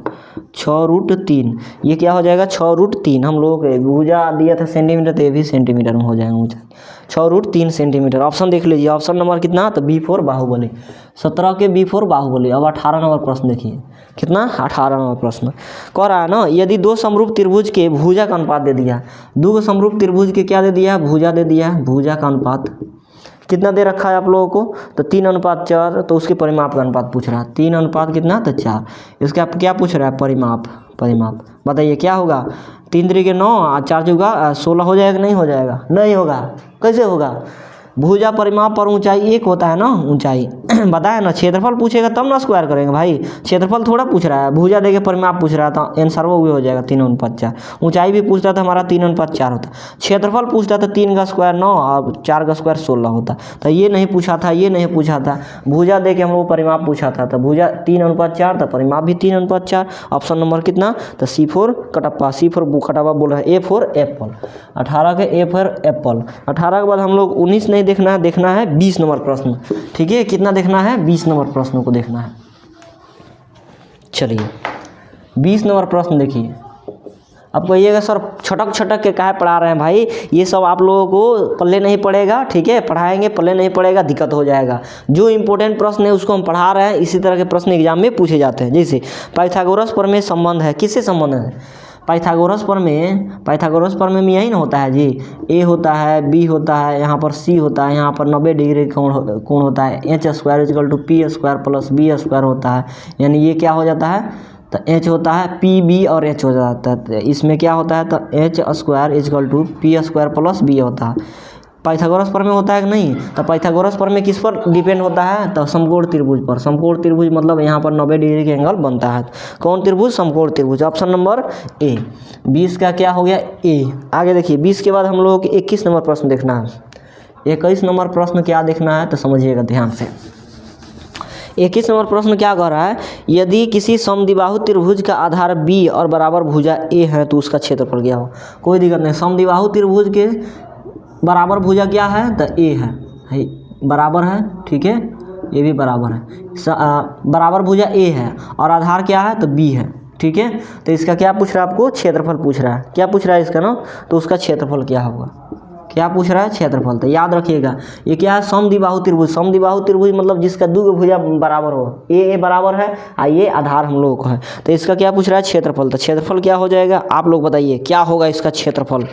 6√3, ये क्या हो जाएगा, 6√3। हम लोगों के भुजा दिया था सेंटीमीटर, तो ये भी सेंटीमीटर में हो जाएगा ऊंचाई, 6√3 सेंटीमीटर। ऑप्शन देख लीजिए, ऑप्शन नंबर कितना, तो B फॉर बाहुबली। 17 के B फॉर बाहुबली। अब 18 नंबर प्रश्न देखिए, कितना, 18 नंबर प्रश्न कह रहा है ना, यदि 2 समरूप त्रिभुज के भुजा का अनुपात दे दिया, 2 समरूप त्रिभुज के क्या दे दिया, भुजा दे दिया, भुजा का अनुपात कितना दे रखा है आप लोगों को, तो 3:4, तो उसके परिमाप का अनुपात पूछ रहा है, 3 कितना, तो 4। इसका आप क्या पूछ रहा है, परिमाप बताइए क्या होगा, 3 3 9 और 4 4 16 हो जाएगा, नहीं हो जाएगा, नहीं होगा, कैसे होगा, भुजा परिमाप पर ऊंचाई 1 होता है ना, ऊंचाई बताया ना। क्षेत्रफल पूछेगा तब ना स्क्वायर करेंगे भाई, क्षेत्रफल थोड़ा पूछ रहा है, भुजा देके परिमाप पूछ रहा था, आंसर वो हो जाएगा 3:4। ऊंचाई भी पूछता था हमारा 3:4 होता, क्षेत्रफल पूछता था 3 का स्क्वायर 9 और 4 का स्क्वायर 16 होता, तो ये नहीं पूछा था, भुजा देके हम लोग परिमाप पूछा था, तो भुजा 3:4 था, परिमाप भी 3:4। ऑप्शन नंबर कितना, तो C फॉर कटप्पा, कटप्पा बोल रहा है, A फॉर एप्पल। 18 के A फॉर एप्पल। 18 के बाद हम लोग 19 नहीं देखना है 20 नंबर प्रश्न, ठीक है। कितना देखना है, 20 नंबर प्रश्न को देखना है। चलिए 20 नंबर प्रश्न देखिए। अब कहिएगा सर छटक के काहे पढ़ा रहे हैं भाई, ये सब आप लोगों को पल्ले नहीं पड़ेगा, ठीक है। पढ़ाएंगे पल्ले नहीं पड़ेगा, दिक्कत हो जाएगा। जो इंपॉर्टेंट प्रश्न है उसको हम पढ़ा रहे हैं, इसी तरह के प्रश्न एग्जाम में पूछे जाते हैं। जैसे पाइथागोरस प्रमेय संबंध है, किससे संबंध है, पाइथागोरस प्रमेय में यही ना होता है जी, A होता है, B होता है, यहाँ पर C होता है, यहाँ पर 90 डिग्री कोण होता है, H² = P² + B² होता है, यानी ये क्या हो जाता है, तो H होता है, P B और H हो जाता है, तो इसमें क्या होता है, तो H² = P² + B होता है। पाइथागोरस प्रमेय होता है कि नहीं, तो पाइथागोरस प्रमेय किस पर डिपेंड होता है, तो समकोण त्रिभुज पर। समकोण त्रिभुज मतलब यहाँ पर 90 डिग्री के एंगल बनता है, कौन त्रिभुज, समकोण त्रिभुज। Option number A। 20 का क्या हो गया, A। आगे देखिए 20 के बाद हम लोगों को 21 नंबर प्रश्न देखना है। 21 नंबर प्रश्न क्या देखना है तो समझिएगा ध्यान से। 21 नंबर प्रश्न क्या कह रहा है, यदि किसी समद्विबाहु त्रिभुज का आधार B और बराबर भुजा A है तो उसका क्षेत्रफल क्या हो। कोई दिक्कत नहीं, समद्विबाहु त्रिभुज के बराबर भुजा क्या है तो A है बराबर है, ठीक है, ये भी बराबर है, बराबर भुजा A है और आधार क्या है तो B है, ठीक है। तो इसका क्या पूछ रहा है आपको, क्षेत्रफल पूछ रहा है। क्या पूछ रहा है इसका ना, तो उसका क्षेत्रफल क्या होगा, क्या पूछ रहा है, क्षेत्रफल। तो याद रखिएगा ये क्या है, समद्विबाहु त्रिभुज। समद्विबाहु त्रिभुज मतलब जिसका दो भुजा बराबर हो, ए बराबर है और ये आधार हम लोगों को है। तो इसका क्या पूछ रहा है, क्षेत्रफल। तो क्षेत्रफल क्या हो जाएगा, आप लोग बताइए क्या होगा इसका क्षेत्रफल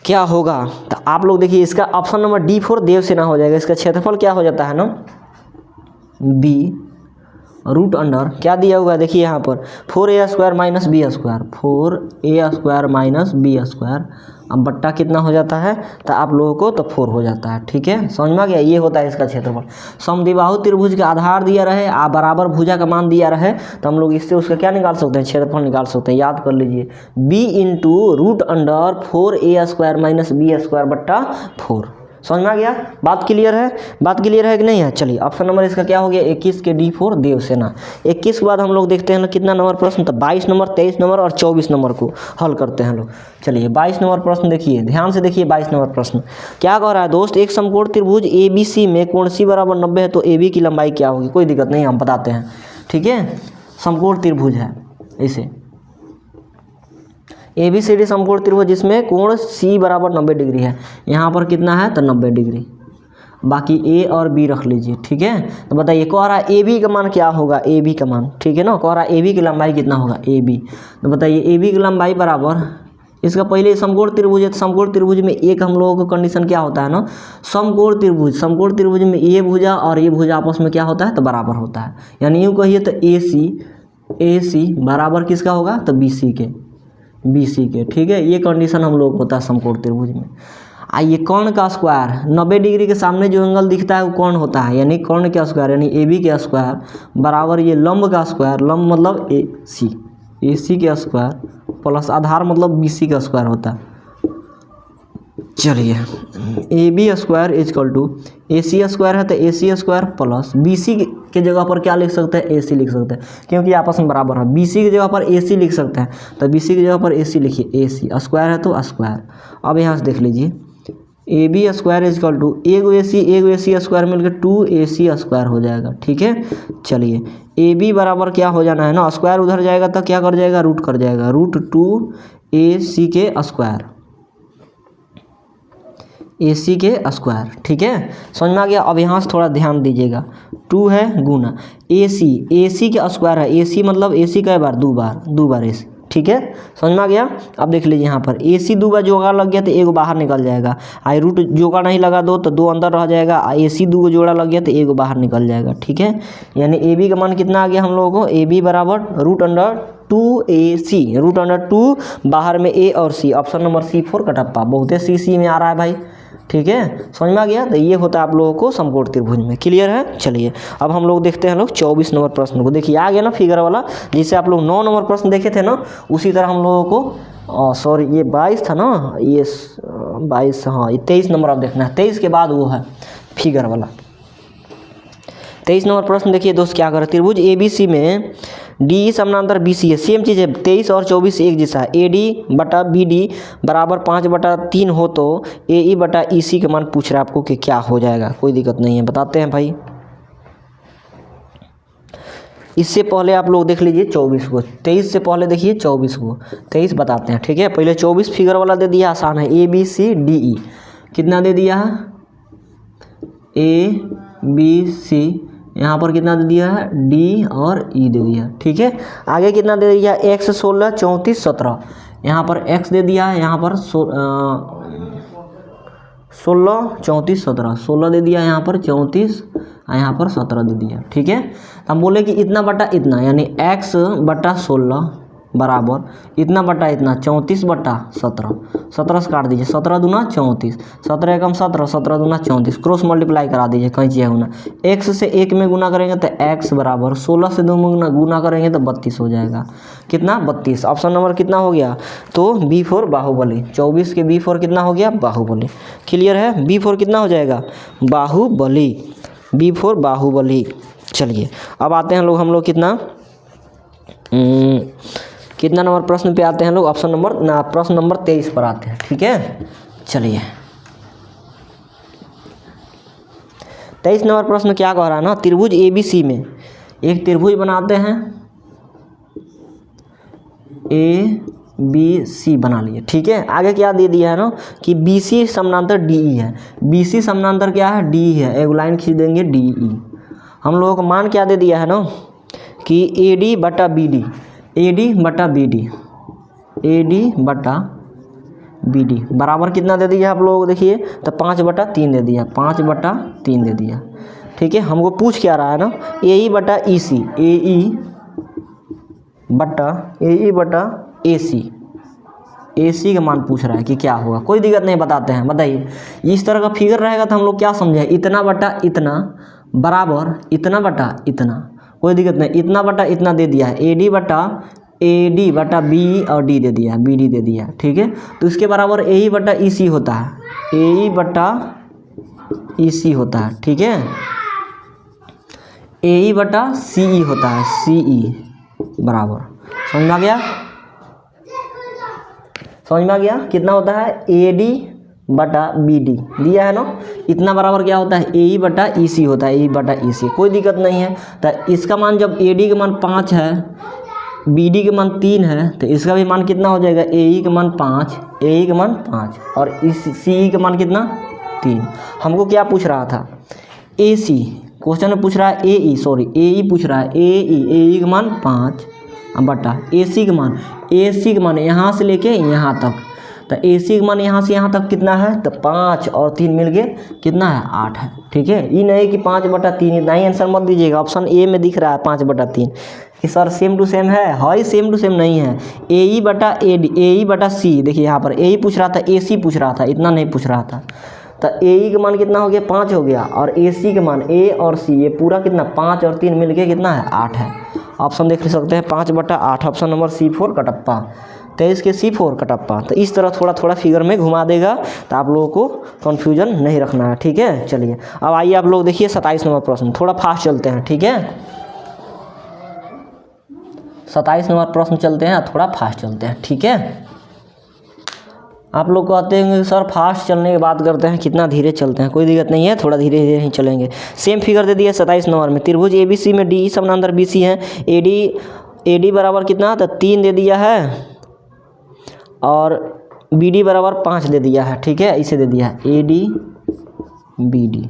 क्या होगा। तो आप लोग देखिए इसका ऑप्शन नंबर D4 देवसेना हो जाएगा। इसका क्षेत्रफल क्या हो जाता है ना, B रूट अंडर क्या दिया हुआ है, देखिए यहाँ पर 4a² minus b square, 4a² minus b square. अब बट्टा कितना हो जाता है तो आप लोगों को तो 4 हो जाता है, ठीक है, समझ में आ गया। ये होता है इसका क्षेत्रफल। समद्विबाहु त्रिभुज का आधार दिया रहे आ बराबर भुजा का मान दिया रहे तो हम लोग इससे उसका क्या निकाल सकते हैं, क्षेत्रफल निकाल सकते हैं। याद कर लीजिए b into root under 4a² minus b square बट्टा 4। समझ में आ गया, बात क्लियर है, बात क्लियर है कि नहीं है। चलिए ऑप्शन नंबर इसका क्या हो गया, 21 के D4 देवसेना। 21 के बाद हम लोग देखते हैं ना कितना नंबर प्रश्न, तो 22 नंबर, 23 नंबर और 24 नंबर को हल करते हैं लोग। चलिए 22 नंबर प्रश्न देखिए, ध्यान से देखिए। 22 नंबर प्रश्न क्या कह रहा है दोस्त, एक समकोण त्रिभुज ABC में कोण C बराबर 90 है तो AB की लंबाई क्या होगी। कोई दिक्कत नहीं, हम बताते हैं, ठीक है। समकोण त्रिभुज है इसे ABCD समकोण त्रिभुज जिसमें कोण C बराबर 90 डिग्री है। यहाँ पर कितना है तो 90 डिग्री, बाकी A और B रख लीजिए, ठीक है। तो बताइए कह रहा है AB का मान क्या होगा, AB का मान, ठीक है ना। कह रहा है AB की लंबाई कितना होगा AB। तो बताइए AB की लंबाई बराबर, इसका पहले समकोण त्रिभुज है तो समकोण त्रिभुज में एक हम लोगों को कंडीशन क्या होता है ना, समकोण त्रिभुज, समकोण त्रिभुज में ये भुजा और ये भुजा आपस में क्या होता है तो बराबर होता है। यानी यूँ कहिए तो AC बराबर किसका होगा तो BC के, ठीक है। ये कंडीशन हम लोग होता है समकोण त्रिभुज में। आइए कर्ण का स्क्वायर, 90 डिग्री के सामने जो एंगल दिखता है वो कर्ण होता है, यानी कर्ण का स्क्वायर यानी AB के स्क्वायर बराबर ये लंब का स्क्वायर, लंब मतलब AC के स्क्वायर प्लस आधार मतलब BC का स्क्वायर होता है। चलिए AB square equal to AC square है तो AC स्क्वायर प्लस BC के जगह पर क्या लिख सकते हैं, AC लिख सकते हैं क्योंकि आपस में बराबर है। BC की जगह पर AC लिख सकते हैं तो BC की जगह पर AC लिखिए, AC स्क्वायर है तो स्क्वायर। अब यहाँ से देख लीजिए AB स्क्वायर इजकल टू एगो AC स्क्वायर मिलकर 2AC स्क्वायर हो जाएगा, ठीक है। चलिए AB बराबर क्या हो जाना है ना, स्क्वायर उधर जाएगा तो क्या कर जाएगा, रूट कर जाएगा, रूट 2AC के स्क्वायर, AC के स्क्वायर, ठीक है, समझ में आ गया। अब यहाँ से थोड़ा ध्यान दीजिएगा, 2 है गुना AC के स्क्वायर है, AC मतलब AC कई बार, दो बार AC, ठीक है, समझ में आ गया। अब देख लीजिए यहाँ पर AC 2 बार जोड़ा लग गया तो एगो बाहर निकल जाएगा, आई रूट जोड़ा नहीं लगा दो तो 2 अंदर रह जाएगा, AC 2 जोड़ा लग गया तो एगो बाहर निकल जाएगा, ठीक है। यानी AB का मान कितना आ गया हम लोगों को, AB बराबर root under 2AC, root under 2 बाहर में A और C, option number C4 Kattappa, बहुते CC में आ रहा है भाई, ठीक है, समझ में आ गया। तो ये होता है आप लोगों को समकोण त्रिभुज में, क्लियर है। चलिए अब हम लोग देखते हैं 24 नंबर प्रश्न को। देखिए आ गया ना फिगर वाला, जिससे आप लोग 9 नंबर प्रश्न देखे थे ना, उसी तरह हम लोगों को सॉरी ये 22 था ना, ये 22, हाँ ये 23 नंबर आप देखना है, 23 के बाद वो है फिगर वाला। 23 नंबर प्रश्न देखिए दोस्त क्या कर रहे, त्रिभुज ABC में DE समानांतर BC है, सेम चीज़ है, 23 और 24 एक जैसा है। AD बटा BD बराबर 5/3 हो तो AE बटा EC का मान पूछ रहा है आपको कि क्या हो जाएगा। कोई दिक्कत नहीं है, बताते हैं भाई। इससे पहले आप लोग देख लीजिए 24 को, 23 से पहले देखिए 24 को, 23 बताते हैं, ठीक है। पहले 24 फिगर वाला दे दिया, आसान है, ABCDE कितना दे दिया है, ABC यहाँ पर कितना दे दिया है, D और E दे दिया, ठीक है। आगे कितना दे दिया, X 16 34 17, यहाँ पर X दे दिया है, यहाँ पर 16 34 17, 16 दे दिया, यहाँ पर 34 और यहाँ पर 17 दे दिया, ठीक है। हम बोले कि इतना बटा इतना, यानी X बटा 16 बराबर इतना बटा इतना 34 बटा 17, 17 से काट दीजिए, 17 दूना 34, 17 एकम 17, 17 दूना 34, क्रॉस मल्टीप्लाई करा दीजिए कैंची है गुना, x से 1 में गुना करेंगे तो x बराबर 16 से 2 में गुना करेंगे तो 32 हो जाएगा। कितना 32। ऑप्शन नंबर कितना हो गया, तो B4 बाहुबली। 24 के B4 कितना हो गया, बाहुबली। क्लियर है, B4 कितना हो जाएगा, बाहुबली, B4 बाहुबली। चलिए अब आते हैं हम लोग कितना नंबर प्रश्न पे आते हैं लोग, ऑप्शन नंबर प्रश्न नंबर 23 पर आते हैं। ठीक है, चलिए 23 नंबर प्रश्न क्या कह रहा है ना, त्रिभुज ABC में एक त्रिभुज बनाते हैं, ABC बना लिए। ठीक है, आगे क्या दे दिया है ना कि BC समानांतर DE है, BC समानांतर क्या है, DE है, एक लाइन खींच देंगे DE। हम लोगों को मान क्या दे दिया है ना कि AD बटा BD, AD बटा BD, AD बटा BD बराबर कितना दे दिया आप लोग देखिए, तो 5 बटा 3 दे दिया, 5 बटा 3 दे दिया। ठीक है, हमको पूछ क्या रहा है ना, AE बटा EC, AE बटा AC, AC का मान पूछ रहा है कि क्या होगा। कोई दिक्कत नहीं, बताते हैं, बताइए। इस तरह का फिगर रहेगा तो हम लोग क्या समझे, इतना बटा इतना बराबर इतना बटा इतना, कोई दिक्कत नहीं, इतना बटा इतना दे दिया है, AD बटा B और D दे दिया, BD दे दिया। ठीक है, तो इसके बराबर AE बटा EC होता है, AE बटा EC होता है। ठीक है, AE बटा CE होता है, CE बराबर, समझ में आ गया, समझ में आ गया। कितना होता है, AD बटा BD दिया है ना, इतना बराबर क्या होता है, AE बटा EC होता है, AE बटा EC। कोई दिक्कत नहीं है, तो इसका मान जब AD का मान 5 है, BD के मान 3 है, तो इसका भी मान कितना हो जाएगा, AE का मान 5, AE का मान 5 और CE का मान कितना 3। हमको क्या पूछ रहा था, AC, क्वेश्चन में पूछ रहा है AE पूछ रहा है, AE का मान 5 बटा AC का मान यहाँ से लेके यहाँ तक, तो AC का मान यहाँ से यहाँ तक कितना है, तो 5 और 3 मिल गए कितना है, 8 है। ठीक है, ये नहीं कि 5 बटा 3, इतना ही आंसर मत दीजिएगा। ऑप्शन ए में दिख रहा है 5 बटा 3 कि सर सेम टू सेम है, हाई सेम टू सेम नहीं है। AE बटा AD, AE बटा C, देखिए यहाँ पर AE पूछ रहा था, AC पूछ रहा था, इतना नहीं पूछ रहा था। तो AE का मान कितना हो गया, 5 हो गया, और AC का मान A और C ये पूरा कितना 5 और 3 मिल के कितना है, 8 है। ऑप्शन देख सकते हैं 5 बटा 8, ऑप्शन नंबर C4 कटप्पा, 23 के C4 कटप्पा। तो इस तरह थोड़ा थोड़ा फिगर में घुमा देगा, तो आप लोगों को कन्फ्यूजन नहीं रखना है। ठीक है, चलिए अब आइए आप लोग देखिए 27 नंबर प्रश्न, थोड़ा फास्ट चलते हैं। ठीक है, 27 नंबर प्रश्न चलते हैं, थोड़ा फास्ट चलते हैं। ठीक है, आप लोग कहते हैं सर फास्ट चलने की बात करते हैं, कितना धीरे चलते हैं, कोई दिक्कत नहीं है, थोड़ा धीरे धीरे ही चलेंगे। सेम फिगर दे दिया 27 नंबर में, त्रिभुज ABC में DE समानांतर BC है, AD बराबर कितना, तो 3 दे दिया है और BD बराबर 5 दे दिया है। ठीक है, इसे दे दिया है AD BD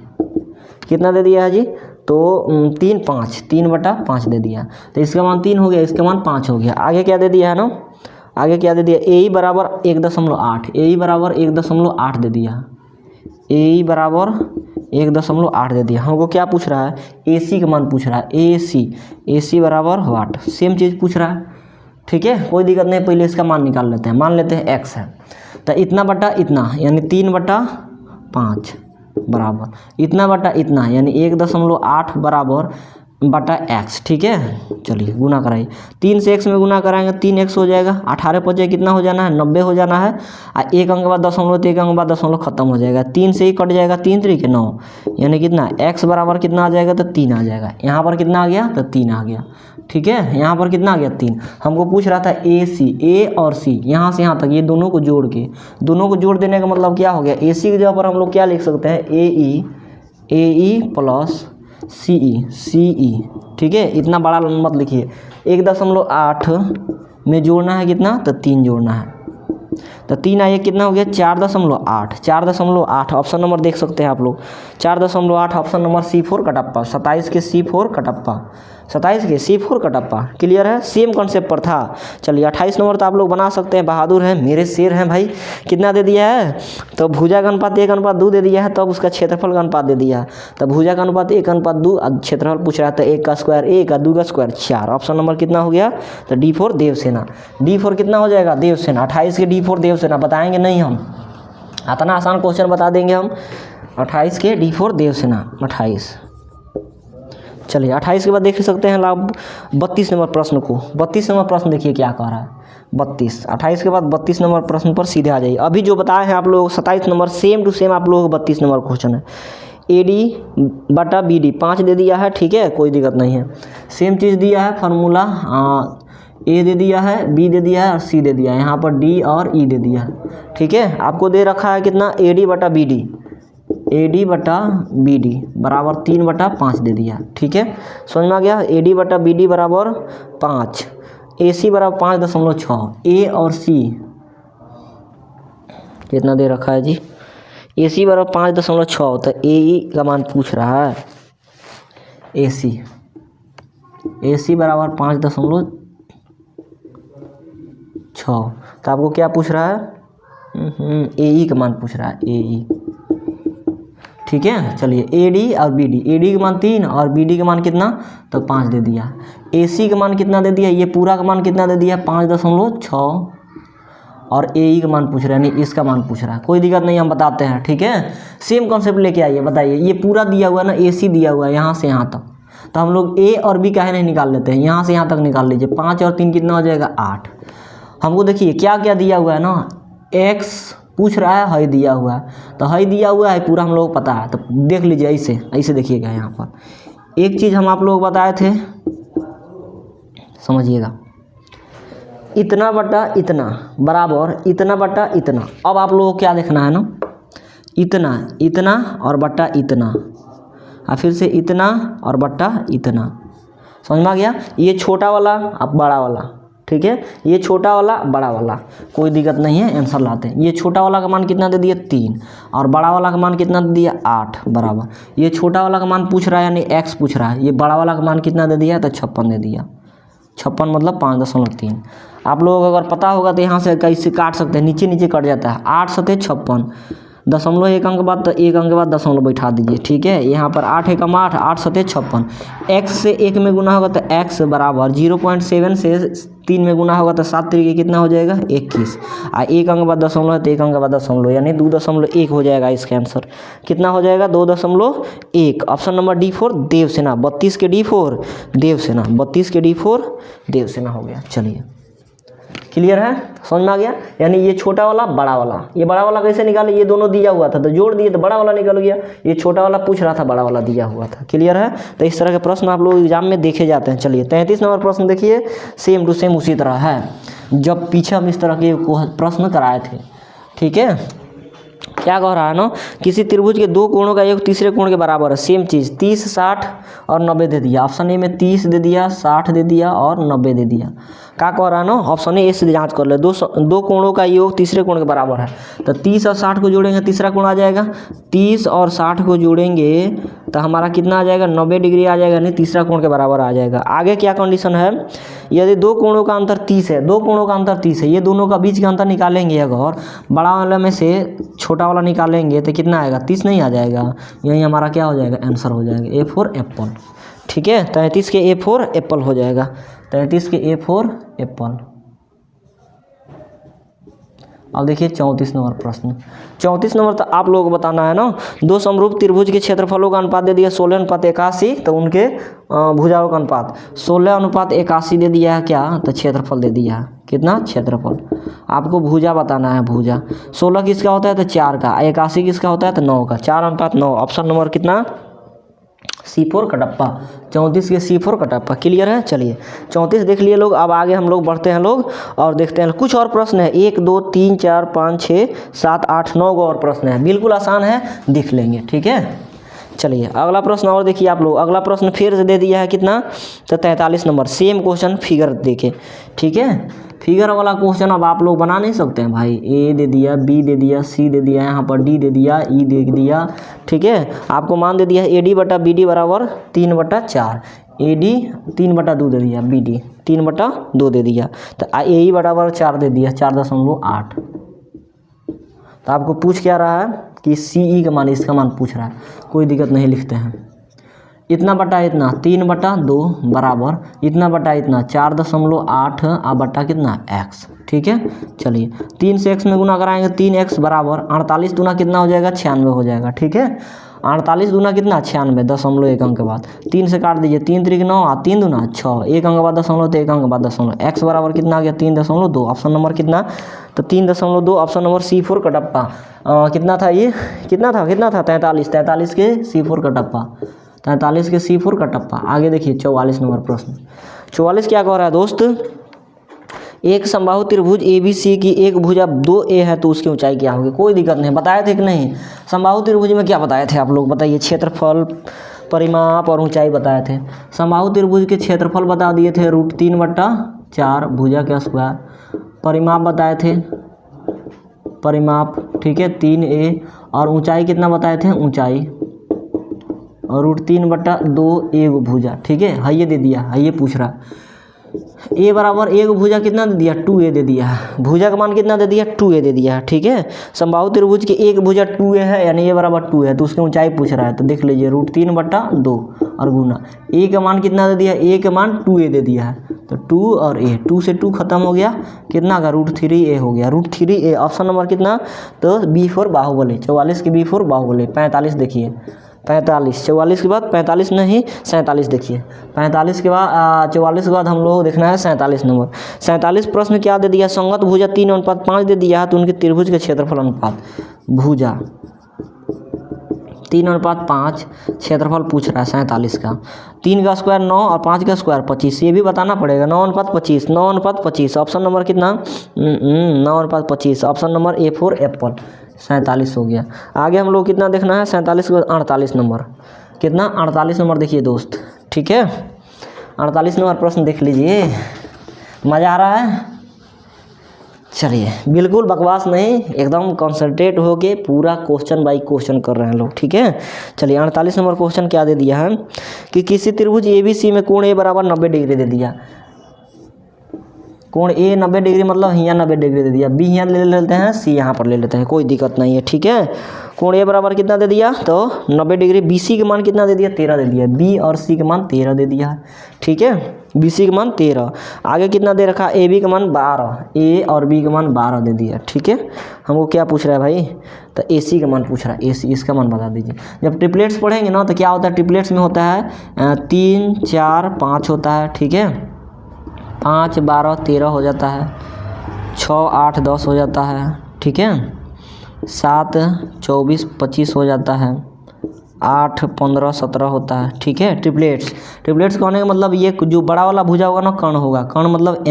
कितना दे दिया है जी, तो 3 बटा 5 दे दिया, तो इसका मान 3 हो गया, इसका मान 5 हो गया। आगे क्या दे दिया है ना, आगे क्या दे दिया, AE बराबर 1.8, AE बराबर 1.8 दे दिया, AE बराबर 1.8 दे दिया। हमको क्या पूछ रहा है, AC का मान पूछ रहा है, AC बराबर वाट, सेम चीज़ पूछ रहा है। ठीक है, कोई दिक्कत नहीं, पहले इसका मान निकाल लेते हैं, मान लेते हैं x है, तो इतना बटा इतना यानी 3 बटा 5 बराबर इतना बटा इतना यानी 1.8 बराबर बटा x। ठीक है, चलिए गुना कराइए, 3 से x में गुना कराएंगे 3x हो जाएगा, 18 पचे कितना हो जाना है, 90 हो जाना है, और 1 अंक बाद दशमलव, तो 1 अंक बाद दशमलव खत्म हो जाएगा, 3 से ही कट जाएगा, 3 3 9 यानी कितना, x बराबर कितना आ जाएगा, तो 3 आ जाएगा। यहाँ पर कितना आ गया, तो 3 आ गया। ठीक है, यहाँ पर कितना आ गया, 3। हमको पूछ रहा था A और C, यहाँ से यहाँ तक ये दोनों को जोड़ देने का मतलब क्या हो गया, AC की जगह पर हम लोग क्या लिख सकते हैं, AE प्लस CE। ठीक है, इतना बड़ा मत लिखिए, 1.8 में जोड़ना है कितना, तो 3 जोड़ना है, तो 3 आइए कितना हो गया, 4.8। ऑप्शन नंबर देख सकते हैं आप लोग, 4.8 ऑप्शन नंबर C4 कटप्पा, 27 के C4 कटप्पा, 27 के C4 का टप्पा। क्लियर है, सेम कॉन्सेप्ट पर था। चलिए 28 नंबर तो आप लोग बना सकते हैं, बहादुर हैं, मेरे शेर हैं भाई। कितना दे दिया है, तो भुजा का अनुपात 1:2 दे दिया है, तब उसका क्षेत्रफल का अनुपात दे दिया है। तो भुजा का अनुपात 1:2, क्षेत्रफल पूछ रहा है तो 1 का स्क्वायर 1 और 2 का स्क्वायर 4। ऑप्शन नंबर कितना हो गया, तो D4 देवसेना। D4 कितना हो जाएगा, देवसेना। 28 के D4 देवसेना बताएंगे नहीं हम, इतना आसान क्वेश्चन बता देंगे हम। 28 के D4 देवसेना 28। चलिए 28 के बाद देख सकते हैं लाभ 32 नंबर प्रश्न को। 32 नंबर प्रश्न देखिए क्या कह रहा है, 32। 28 के बाद 32 नंबर प्रश्न पर सीधे आ जाइए। अभी जो बताए हैं आप लोग 27 नंबर सेम टू सेम आप लोगों को 32 नंबर क्वेश्चन है। AD/BD 5 दे दिया है, ठीक है, कोई दिक्कत नहीं है। सेम चीज़ दिया है फार्मूला, A दे दिया है, B दे दिया है और C दे दिया है। यहाँ पर D और E दे दिया है, ठीक है। आपको दे रखा है कितना, AD/BD बराबर 3/5 दे दिया, ठीक है, समझ में आ गया। AD/BD बराबर 5, AC बराबर 5.6। A और C कितना दे रखा है जी, AC बराबर 5.6, तो AE का मान पूछ रहा है। AC बराबर 5.6, तो आपको क्या पूछ रहा है, AE का मान पूछ रहा है, AE, ठीक है। चलिए AD और BD का मान 3 और BD का मान कितना, तो 5 दे दिया। AC का मान कितना दे दिया, ये पूरा का मान कितना दे दिया, 5.6, और AE का मान पूछ रहा है, यानी इसका मान पूछ रहा है। कोई दिक्कत नहीं, हम बताते हैं, ठीक है। सेम कॉन्सेप्ट लेके आइए, बताइए। ये पूरा दिया हुआ है ना, AC दिया हुआ है यहाँ से यहाँ तक, तो हम लोग A और B काहे नहीं निकाल लेते हैं, यहाँ से यहाँ तक निकाल लीजिए। 5 और 3 कितना हो जाएगा, 8। हमको देखिए क्या क्या दिया हुआ है ना, X पूछ रहा है, हई दिया हुआ है, तो हई दिया हुआ है पूरा हम लोग को पता है, तो देख लीजिए ऐसे देखिएगा। यहाँ पर एक चीज़ हम आप लोग बताए थे, समझिएगा, इतना बटा इतना बराबर इतना बटा इतना। अब आप लोगों को क्या देखना है ना, इतना और बटा इतना, और फिर से इतना और बटा इतना। समझ में आ गया। ये छोटा वाला अब बड़ा वाला, ठीक है, ये छोटा वाला बड़ा वाला, कोई दिक्कत नहीं है, आंसर लाते हैं। ये छोटा वाला का मान कितना दे दिया, 3, और बड़ा वाला का मान कितना दे दिया, 8 बराबर। ये छोटा वाला का मान पूछ रहा है, यानी x पूछ रहा है। ये बड़ा वाला का मान कितना दे दिया, तो 56 दे दिया। 56 मतलब 5.3। आप लोगों को अगर पता होगा तो यहाँ से कैसे काट सकते हैं, नीचे कट जाता है। 8 सते 56, दशमलव 1 अंक बाद, तो 1 अंक के बाद दशमलव बैठा दीजिए, ठीक है। यहाँ पर 8 एकम 8, 8 सते 56। x से 1 में गुना होगा तो x बराबर 0.7 से 3 में गुना होगा तो 7 तरीके कितना हो जाएगा, 21। 1 अंक बाद दशमलव है तो 1 अंक बाद दशमलव, यानी 2.1 हो जाएगा इसका आंसर। कितना हो जाएगा, 2.1। Option number D4 Devasena. 32 के D4 देवसेना, 32 के D4 देवसेना हो गया। चलिए क्लियर है, समझ में आ गया। यानी ये छोटा वाला बड़ा वाला, ये बड़ा वाला कैसे निकाले, ये दोनों दिया हुआ था तो जोड़ दिए तो बड़ा वाला निकल गया। ये छोटा वाला पूछ रहा था, बड़ा वाला दिया हुआ था। क्लियर है। तो इस तरह के प्रश्न आप लोग एग्जाम में देखे जाते हैं। चलिए 33 नंबर प्रश्न देखिए, सेम टू सेम उसी तरह है जब पीछे हम इस तरह के प्रश्न कराए थे, ठीक है। क्या कह रहा है ना, किसी त्रिभुज के 2 कोणों का योग तीसरे कोण के बराबर है। सेम चीज़ 30, 60 और 90 दे दिया। ऑप्शन ए में 30 दे दिया, 60 दे दिया और 90 दे दिया। क्या कह रहा है ना, ऑप्शन ए से जांच कर ले। दो कोणों का योग तीसरे कोण के बराबर है, तो 30 और 60 को जोड़ेंगे तीसरा कोण आ जाएगा। 30 और 60 को जोड़ेंगे तो हमारा कितना आ जाएगा, 90 डिग्री आ जाएगा, नहीं तीसरा कोण के बराबर आ जाएगा। आगे क्या कंडीशन है, यदि 2 कोणों का अंतर 30 है, 2 कोणों का अंतर 30 है, ये दोनों का बीच का अंतर निकालेंगे अगर बड़ा वाला में से छोटा वाला निकालेंगे तो कितना आएगा, 30 नहीं आ जाएगा। यही हमारा क्या हो जाएगा, आंसर हो जाएगा A फॉर एप्पल, ठीक है। 33 के A फॉर एप्पल हो जाएगा, 33 के A फॉर एप्पल। अब देखिए 34 नंबर प्रश्न। 34 नंबर तो आप लोगों को बताना है ना, 2 समरूप त्रिभुज के क्षेत्रफलों का अनुपात दे दिया 16:81, तो उनके भुजाओं का अनुपात 16:81 दे दिया है क्या, तो क्षेत्रफल दे दिया है कितना, क्षेत्रफल। आपको भुजा बताना है, भुजा 16 किसका होता है तो 4 का, 81 किसका होता है तो 9 का, 4:9। ऑप्शन नंबर कितना, C4 कटप्पा। 34 के C4 कटप्पा। क्लियर है। चलिए 34 देख लिए लोग। अब आगे हम लोग बढ़ते हैं लोग और देखते हैं कुछ और प्रश्न है। 1 2 3 4 5 6 7 8 9 और प्रश्न है, बिल्कुल आसान है, देख लेंगे, ठीक है। चलिए अगला प्रश्न और देखिए आप लोग। अगला प्रश्न फिर से दे दिया है कितना, तो 43 नंबर। सेम क्वेश्चन फिगर देखे, ठीक है। फिगर वाला क्वेश्चन अब आप लोग बना नहीं सकते हैं भाई। A दे दिया, B दे दिया, C दे दिया, यहाँ पर D दे दिया, E दे दिया, ठीक है। आपको मान दे दिया है AD/BD बराबर 3/4। AD 3/2 दे दिया, BD 3/2 दे दिया, तो AE बराबर 4 दे दिया, 4.8। तो आपको पूछ क्या रहा है कि CE का मान, इसका मान पूछ रहा है, कोई दिक्कत नहीं, लिखते हैं। इतना बटा इतना 3/2 बराबर इतना बटा इतना 4.8 और बटा कितना x, ठीक है। चलिए 3 से x में गुना कराएंगे, 3x बराबर 48 दूना कितना हो जाएगा, 96 हो जाएगा, ठीक है। 48 दूना कितना 96, 0.1 अंक के बाद 3 से काट दीजिए, 3 3 9 और 3 दूना 6, 1 अंक के बाद दशमलव, तो 1 अंक के बाद दशमलव, x बराबर कितना आ गया 3.2, ऑप्शन नंबर कितना, तो 3.2, ऑप्शन नंबर C4 कटप्पा। कितना था ये, कितना था 43 के C4 कटप्पा, 43 के C4 कटप्पा। आगे देखिए 44 नंबर प्रश्न। 44 क्या कह रहा है दोस्त, एक समबाहु त्रिभुज ABC की एक भुजा 2A है तो उसकी ऊंचाई क्या होगी। कोई दिक्कत नहीं, बताए थे कि नहीं, समबाहु त्रिभुज में क्या बताए थे आप लोग, बताइए, क्षेत्रफल, परिमाप और ऊंचाई बताए थे। समबाहु त्रिभुज के क्षेत्रफल बता दिए थे √3/4 भुजा का स्क्वायर, परिमाप बताए थे, परिमाप, ठीक है 3A, और ऊंचाई कितना बताए थे, ऊंचाई और √3/2 एक भुजा, ठीक है। ये दे दिया है, ये पूछ रहा है A बराबर एक भुजा कितना दे दिया, 2A दे दिया है, भुजा का मान कितना दे दिया, 2A दे दिया है, ठीक है। समबाहु त्रिभुज की एक भुजा 2A है, यानी A बराबर 2 है, तो उसकी ऊंचाई पूछ रहा है, तो देख लीजिए √3/2 और गुना A का मान कितना दे दिया, A का मान 2A दे दिया है, तो 2 और A, 2 से 2 खत्म हो गया, कितना का √3A हो गया, √3A, ऑप्शन नंबर कितना, तो B4 बाहुबली। 44 की B4 बाहुबली। 45 देखिए, 45, 44 के बाद 45 नहीं 47 देखिए, 45 के बाद 44 के बाद हम लोग देखना है 47 नंबर। 47 प्रश्न क्या दे दिया, संगत भुजा 3:5 दे दिया है, तो उनके त्रिभुज के क्षेत्रफल अनुपात, भुजा 3:5 क्षेत्रफल पूछ रहा है 47 का। 3 का स्क्वायर 9 और 5 का स्क्वायर 25, ये भी बताना पड़ेगा। 9:25, 9:25, ऑप्शन नंबर कितना, 9:25, ऑप्शन नंबर A4 एप्पल। 47 हो गया। आगे हम लोग कितना देखना है, 47 के बाद 48 नंबर, कितना 48 नंबर देखिए दोस्त, ठीक है। 48 नंबर प्रश्न देख लीजिए, मज़ा आ रहा है। चलिए बिल्कुल बकवास नहीं, एकदम कॉन्सेंट्रेट होके पूरा क्वेश्चन बाई क्वेश्चन कर रहे हैं लोग, ठीक है। चलिए 48 नंबर क्वेश्चन क्या दे दिया है कि किसी त्रिभुज ABC में कोण A बराबर 90 डिग्री दे दिया। कोण A 90 डिग्री मतलब यहाँ 90 डिग्री दे दिया, B यहाँ ले लेते हैं, C यहाँ पर ले लेते हैं, कोई दिक्कत नहीं है, ठीक है। कोण A बराबर कितना दे दिया, तो 90 डिग्री। BC के मान कितना दे दिया, 13 दे दिया। B और C के मान 13 दे दिया है, ठीक है। BC के मान 13। आगे कितना दे रखा, AB का मान 12, A और B का मान 12 दे दिया, ठीक है। हमको क्या पूछ रहा है भाई, तो AC का मान पूछ रहा है, AC, इसका मान बता दीजिए। जब ट्रिपलेट्स पढ़ेंगे ना तो क्या होता है, ट्रिपलेट्स में होता है 3 4 5 होता है, ठीक है। 5 12 13 हो जाता है, 6 8 10 हो जाता है, ठीक है। 7 24 25 हो जाता है, 8 15 17 होता है, ठीक है। ट्रिपलेट्स कहने का मतलब ये जो बड़ा वाला भुजा होगा ना, कर्ण होगा, कर्ण मतलब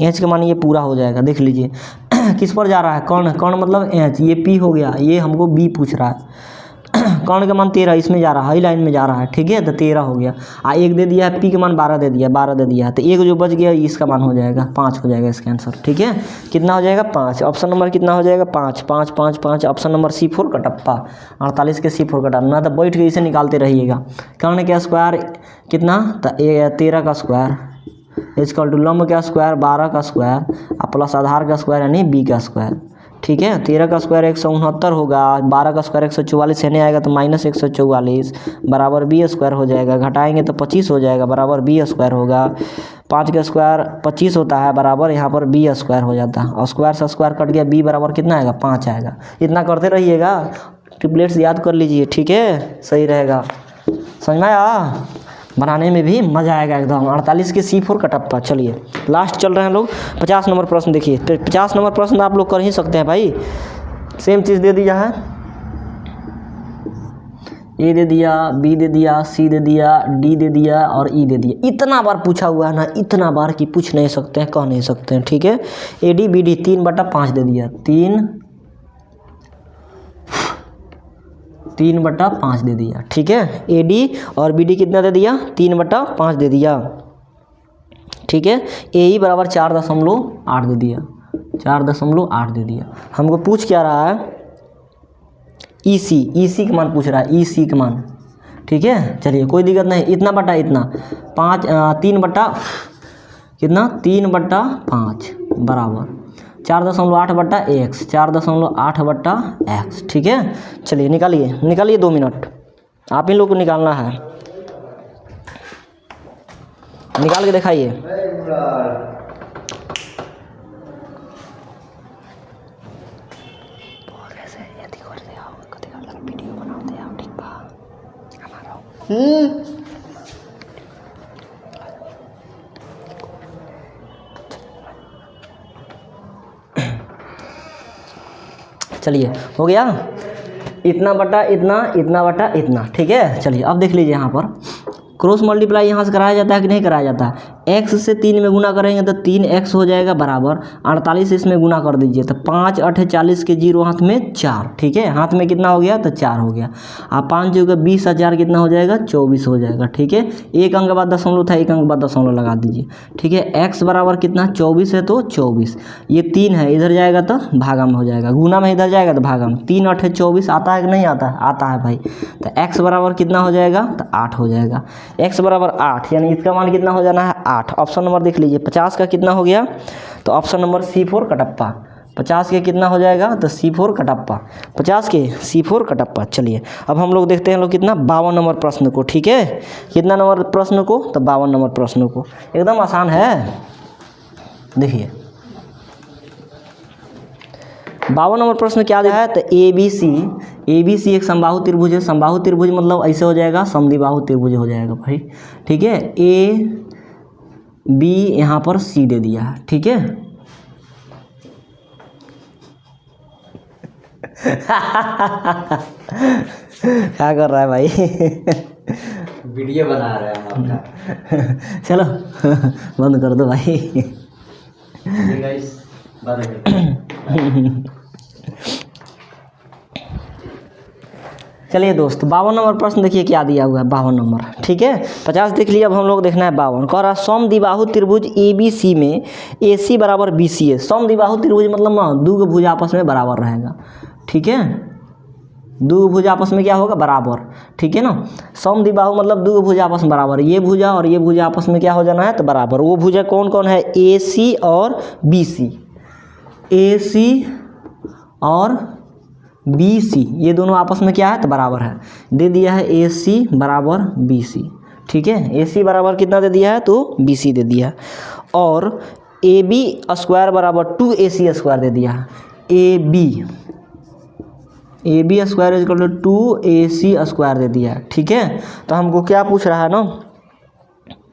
H का मान ये पूरा हो जाएगा। देख लीजिए किस पर जा रहा है, कर्ण मतलब H, ये P हो गया, ये हमको B पूछ रहा है। कर्ण का मान 13 इसमें जा रहा है, लाइन में जा रहा है, ठीक है, तो 13 हो गया। एक दे दिया है, P का मान 12 दे दिया, 12 दे दिया है, तो एक जो बच गया इसका मान हो जाएगा 5 हो जाएगा इसका आंसर, ठीक है। कितना हो जाएगा 5, ऑप्शन नंबर कितना हो जाएगा 5 5 5 5, ऑप्शन नंबर C4 कटप्पा। 48 के C4 कटप्पा ना, तो बैठ के इसे निकालते रहिएगा। कर्ण का स्क्वायर कितना, तो 13 का स्क्वायर इक्वल टू लंब का स्क्वायर 12 का स्क्वायर प्लस आधार का स्क्वायर यानी B का स्क्वायर, ठीक है। 13 का स्क्वायर 169 होगा, 12 का स्क्वायर 144 नहीं आएगा तो माइनस 144 बराबर B स्क्वायर हो जाएगा, घटाएंगे तो 25 हो जाएगा बराबर B स्क्वायर होगा। 5 का स्क्वायर 25 होता है बराबर यहाँ पर B स्क्वायर हो जाता है, और स्क्वायर से स्क्वायर कट गया, B बराबर कितना आएगा 5 आएगा। इतना करते रहिएगा, ट्रिपलेट्स याद कर लीजिए, ठीक है, सही रहेगा। समझ में आया, बनाने में भी मज़ा आएगा एकदम। 48 के C4 कटप्पा। चलिए लास्ट चल रहे हैं लोग, 50 नंबर प्रश्न देखिए। तो 50 नंबर प्रश्न आप लोग कर ही सकते हैं भाई, सेम चीज़ दे दिया है, A दे दिया, B दे दिया, C दे दिया, D दे दिया और E दे दिया। इतना बार पूछा हुआ है ना, इतना बार कि पूछ नहीं सकते हैं, कह नहीं सकते हैं, ठीक है। AD BD 3/5 दे दिया, 3/5 दे दिया, ठीक है। AD और BD कितना दे दिया, 3/5 दे दिया, ठीक है। AE बराबर 4.8 दे दिया, 4.8 दे दिया। हमको पूछ क्या रहा है, EC का मान पूछ रहा है, EC का मान ठीक है। चलिए कोई दिक्कत नहीं, इतना बटा इतना 5 3 बटा कितना 3/5 बराबर 4.8 बटा एक्स 4.8 बटा एक्स। ठीक है, चलिए निकालिए 2 मिनट, आप इन लोग को निकालना है, निकाल के दिखाइए। चलिए हो गया, इतना बटा इतना, इतना बटा इतना। ठीक है, चलिए अब देख लीजिए यहाँ पर क्रॉस मल्टीप्लाई यहाँ से कराया जाता है कि नहीं कराया जाता है। x से 3 में गुना करेंगे तो 3x हो जाएगा बराबर 48, इसमें गुना कर दीजिए तो 5 8 40 के 0 हाथ में 4। ठीक है, हाथ में कितना हो गया तो 4 हो गया। आप 5 जो 20,000 कितना हो जाएगा 24 हो जाएगा। ठीक है, एक अंक बाद दशमलव था, एक अंक बाद दशमलव लगा दीजिए। ठीक है, x बराबर कितना 24 है तो 24, ये 3 है इधर जाएगा तो भागा में हो जाएगा, गुना में इधर जाएगा तो भागा में। 3 8 24 आता है कि नहीं आता है? आता है भाई। तो x बराबर कितना हो जाएगा तो 8 हो जाएगा। x बराबर 8 यानी इसका मान कितना हो जाना है 8। ऑप्शन नंबर देख लीजिए, 50 का कितना हो गया तो ऑप्शन नंबर C4 कटप्पा। 50 के कितना हो जाएगा तो C4 कटप्पा, 50 के C4 कटप्पा। चलिए अब हम लोग देखते हैं लोग कितना 52 नंबर प्रश्न को। ठीक है, कितना नंबर प्रश्न को तो 52 नंबर प्रश्न को, एकदम आसान है। देखिए 52 नंबर प्रश्न क्या दिया है तो ABC एक समबाहु त्रिभुज है। समबाहु त्रिभुज मतलब ऐसे हो जाएगा समद्विबाहु त्रिभुज हो जाएगा भाई। ठीक है, AB यहाँ पर C दे दिया है। ठीक है क्या कर रहा है भाई? वीडियो बना रहे हैं हम आपका। चलो बंद कर दो भाई। गाइस बंद कर। चलिए दोस्त 52 नंबर प्रश्न देखिए क्या दिया हुआ है 52 नंबर। ठीक है, 50 देख लिया, अब हम लोग देखना है 52। कह रहा समद्विबाहु त्रिभुज ABC में AC बराबर BC है। समद्विबाहु त्रिभुज मतलब ना दो भुज आपस में बराबर रहेगा। ठीक है, दो भुज आपस में क्या होगा बराबर। ठीक है ना, समद्विबाहु मतलब दो भुज आपस में बराबर, ये भुजा और ये भुजा आपस में क्या हो जाना है तो बराबर। वो भुजा कौन कौन है AC और BC, AC और BC ये दोनों आपस में क्या है तो बराबर है। दे दिया है AC बराबर BC। ठीक है, AC बराबर कितना दे दिया है तो BC दे दिया है। और AB स्क्वायर बराबर 2AC स्क्वायर दे दिया है। AB square equal to 2AC square दे दिया है। ठीक है, तो हमको क्या पूछ रहा है ना,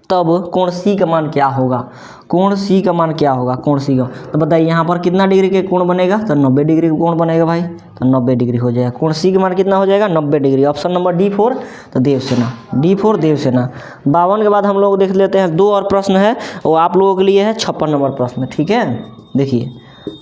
तब कोण C का मान क्या होगा, कोण C का मान क्या होगा, कोण C का। तो बताइए यहाँ पर कितना डिग्री के कोण बनेगा तो 90 डिग्री का कोण बनेगा भाई, तो 90 डिग्री हो जाएगा। कोण C का मान कितना हो जाएगा 90 डिग्री। ऑप्शन नंबर D4 तो देवसेना, D4 देवसेना। 52 के बाद हम लोग देख लेते हैं 2 और प्रश्न है, वो आप लोगों के लिए है 56 नंबर प्रश्न। ठीक है, देखिए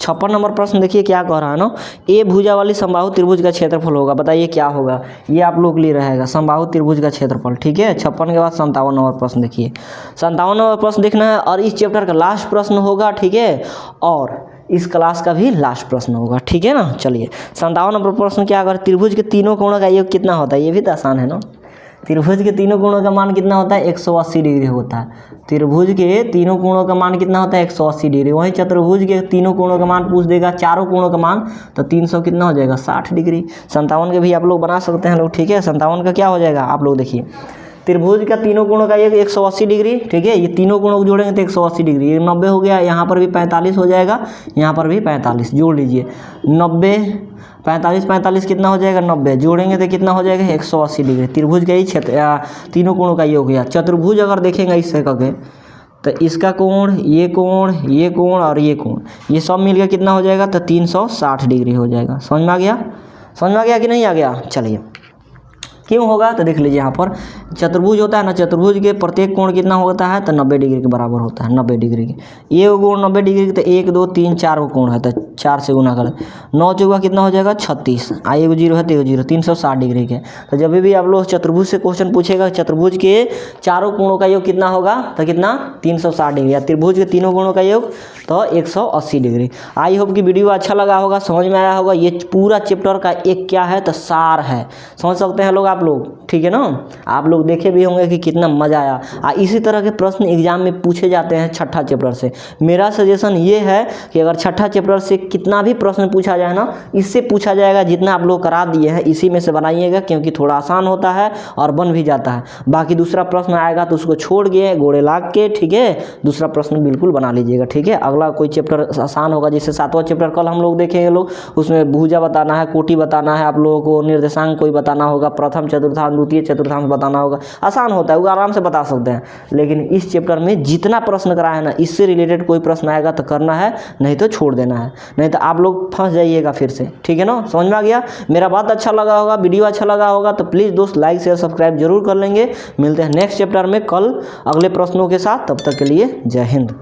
56 नंबर प्रश्न देखिए क्या कह रहा है ना, ए भुजा वाली समबाहु त्रिभुज का क्षेत्रफल होगा। बताइए क्या होगा, ये आप लोग के लिए रहेगा समबाहु त्रिभुज का क्षेत्रफल। ठीक है, 56 के बाद 57 नंबर प्रश्न देखिए, 57 नंबर प्रश्न देखना है और इस चैप्टर का लास्ट प्रश्न होगा। ठीक है, और इस क्लास का भी लास्ट प्रश्न होगा। ठीक है ना, चलिए 57 नंबर प्रश्न क्या, अगर त्रिभुज के तीनों कोणों का योग कितना होता है, ये भी तो आसान है ना। त्रिभुज के तीनों कोणों का मान कितना होता है 180 डिग्री होता है। त्रिभुज के तीनों कोणों का मान कितना होता है 180 डिग्री। वहीं चतुर्भुज के तीनों कोणों का मान पूछ देगा, चारों कोणों का मान, तो 300 कितना हो जाएगा 60 डिग्री। 57 के भी आप लोग बना सकते हैं लोग। ठीक है, 57 का क्या हो जाएगा आप लोग देखिए, त्रिभुज का तीनों कोणों का एक 180 डिग्री। ठीक है, ये तीनों कोणों को जोड़ेंगे तो 180 डिग्री, ये 90 हो गया, यहाँ पर भी 45 हो जाएगा, यहाँ पर भी 45 जोड़ लीजिए। 90 45 45 कितना हो जाएगा 90, जोड़ेंगे तो कितना हो जाएगा 180 डिग्री। त्रिभुज का ही क्षेत्र तीनों कोणों का योग गया। चतुर्भुज अगर देखेंगे इससे करके तो इसका कोण, ये कोण, ये कोण और ये कोण, ये सब मिल गया कितना हो जाएगा तो 360 डिग्री हो जाएगा। समझ में आ गया, समझ में आ गया कि नहीं आ गया। चलिए क्यों होगा तो देख लीजिए, यहाँ पर चतुर्भुज होता है ना, चतुर्भुज के प्रत्येक कोण कितना होता है तो 90 डिग्री के बराबर होता है। 90 डिग्री के ये कोण 90 डिग्री के, तो 1 2 3 4 कोण है, तो 4 से गुना करें, 9 चौका कितना हो जाएगा 36, आई एगो 0 है तो 0, 360 डिग्री के। तो जब भी आप लोग चतुर्भुज से क्वेश्चन पूछेगा, चतुर्भुज के चारों कोणों का योग कितना होगा तो कितना 360 डिग्री, या त्रिभुज के तीनों कोणों का योग तो 180 डिग्री। आई होप कि वीडियो अच्छा लगा होगा, समझ में आया होगा। ये पूरा चैप्टर का एक क्या है तो सार है, समझ सकते हैं लोग आप लोग। ठीक है ना। आप लोग देखे भी होंगे कि कितना मज़ा आया। इसी तरह के प्रश्न एग्जाम में पूछे जाते हैं छठा चैप्टर से। मेरा सजेशन ये है कि अगर छठा चैप्टर से कितना भी प्रश्न पूछा जाए ना, इससे पूछा जाएगा जितना आप लोग करा दिए हैं इसी में से बनाइएगा, क्योंकि थोड़ा आसान होता है और बन भी जाता है। बाकी दूसरा प्रश्न आएगा तो उसको छोड़ के गोड़े लाग के, ठीक है, दूसरा प्रश्न बिल्कुल बना लीजिएगा, ठीक है। अगला कोई चैप्टर आसान होगा, जैसे 7वां चैप्टर कल हम लोग देखेंगे लोग, उसमें भुजा बताना है, कोटि बताना है, आप लोगों को निर्देशांक कोई बताना होगा, प्रथम चतुर्थांश द्वितीय चतुर्थांश बताना होगा। आसान होता है, वो आराम से बता सकते हैं। लेकिन इस चैप्टर में जितना प्रश्न करा है ना, इससे रिलेटेड कोई प्रश्न आएगा तो करना है, नहीं तो छोड़ देना है, नहीं तो आप लोग फंस जाइएगा फिर से, ठीक है ना। समझ में आ गया। मेरा बात अच्छा लगा होगा, वीडियो अच्छा लगा होगा तो प्लीज़ दोस्त लाइक शेयर सब्सक्राइब जरूर कर लेंगे। मिलते हैं नेक्स्ट चैप्टर में कल अगले प्रश्नों के साथ, तब तक के लिए जय हिंद।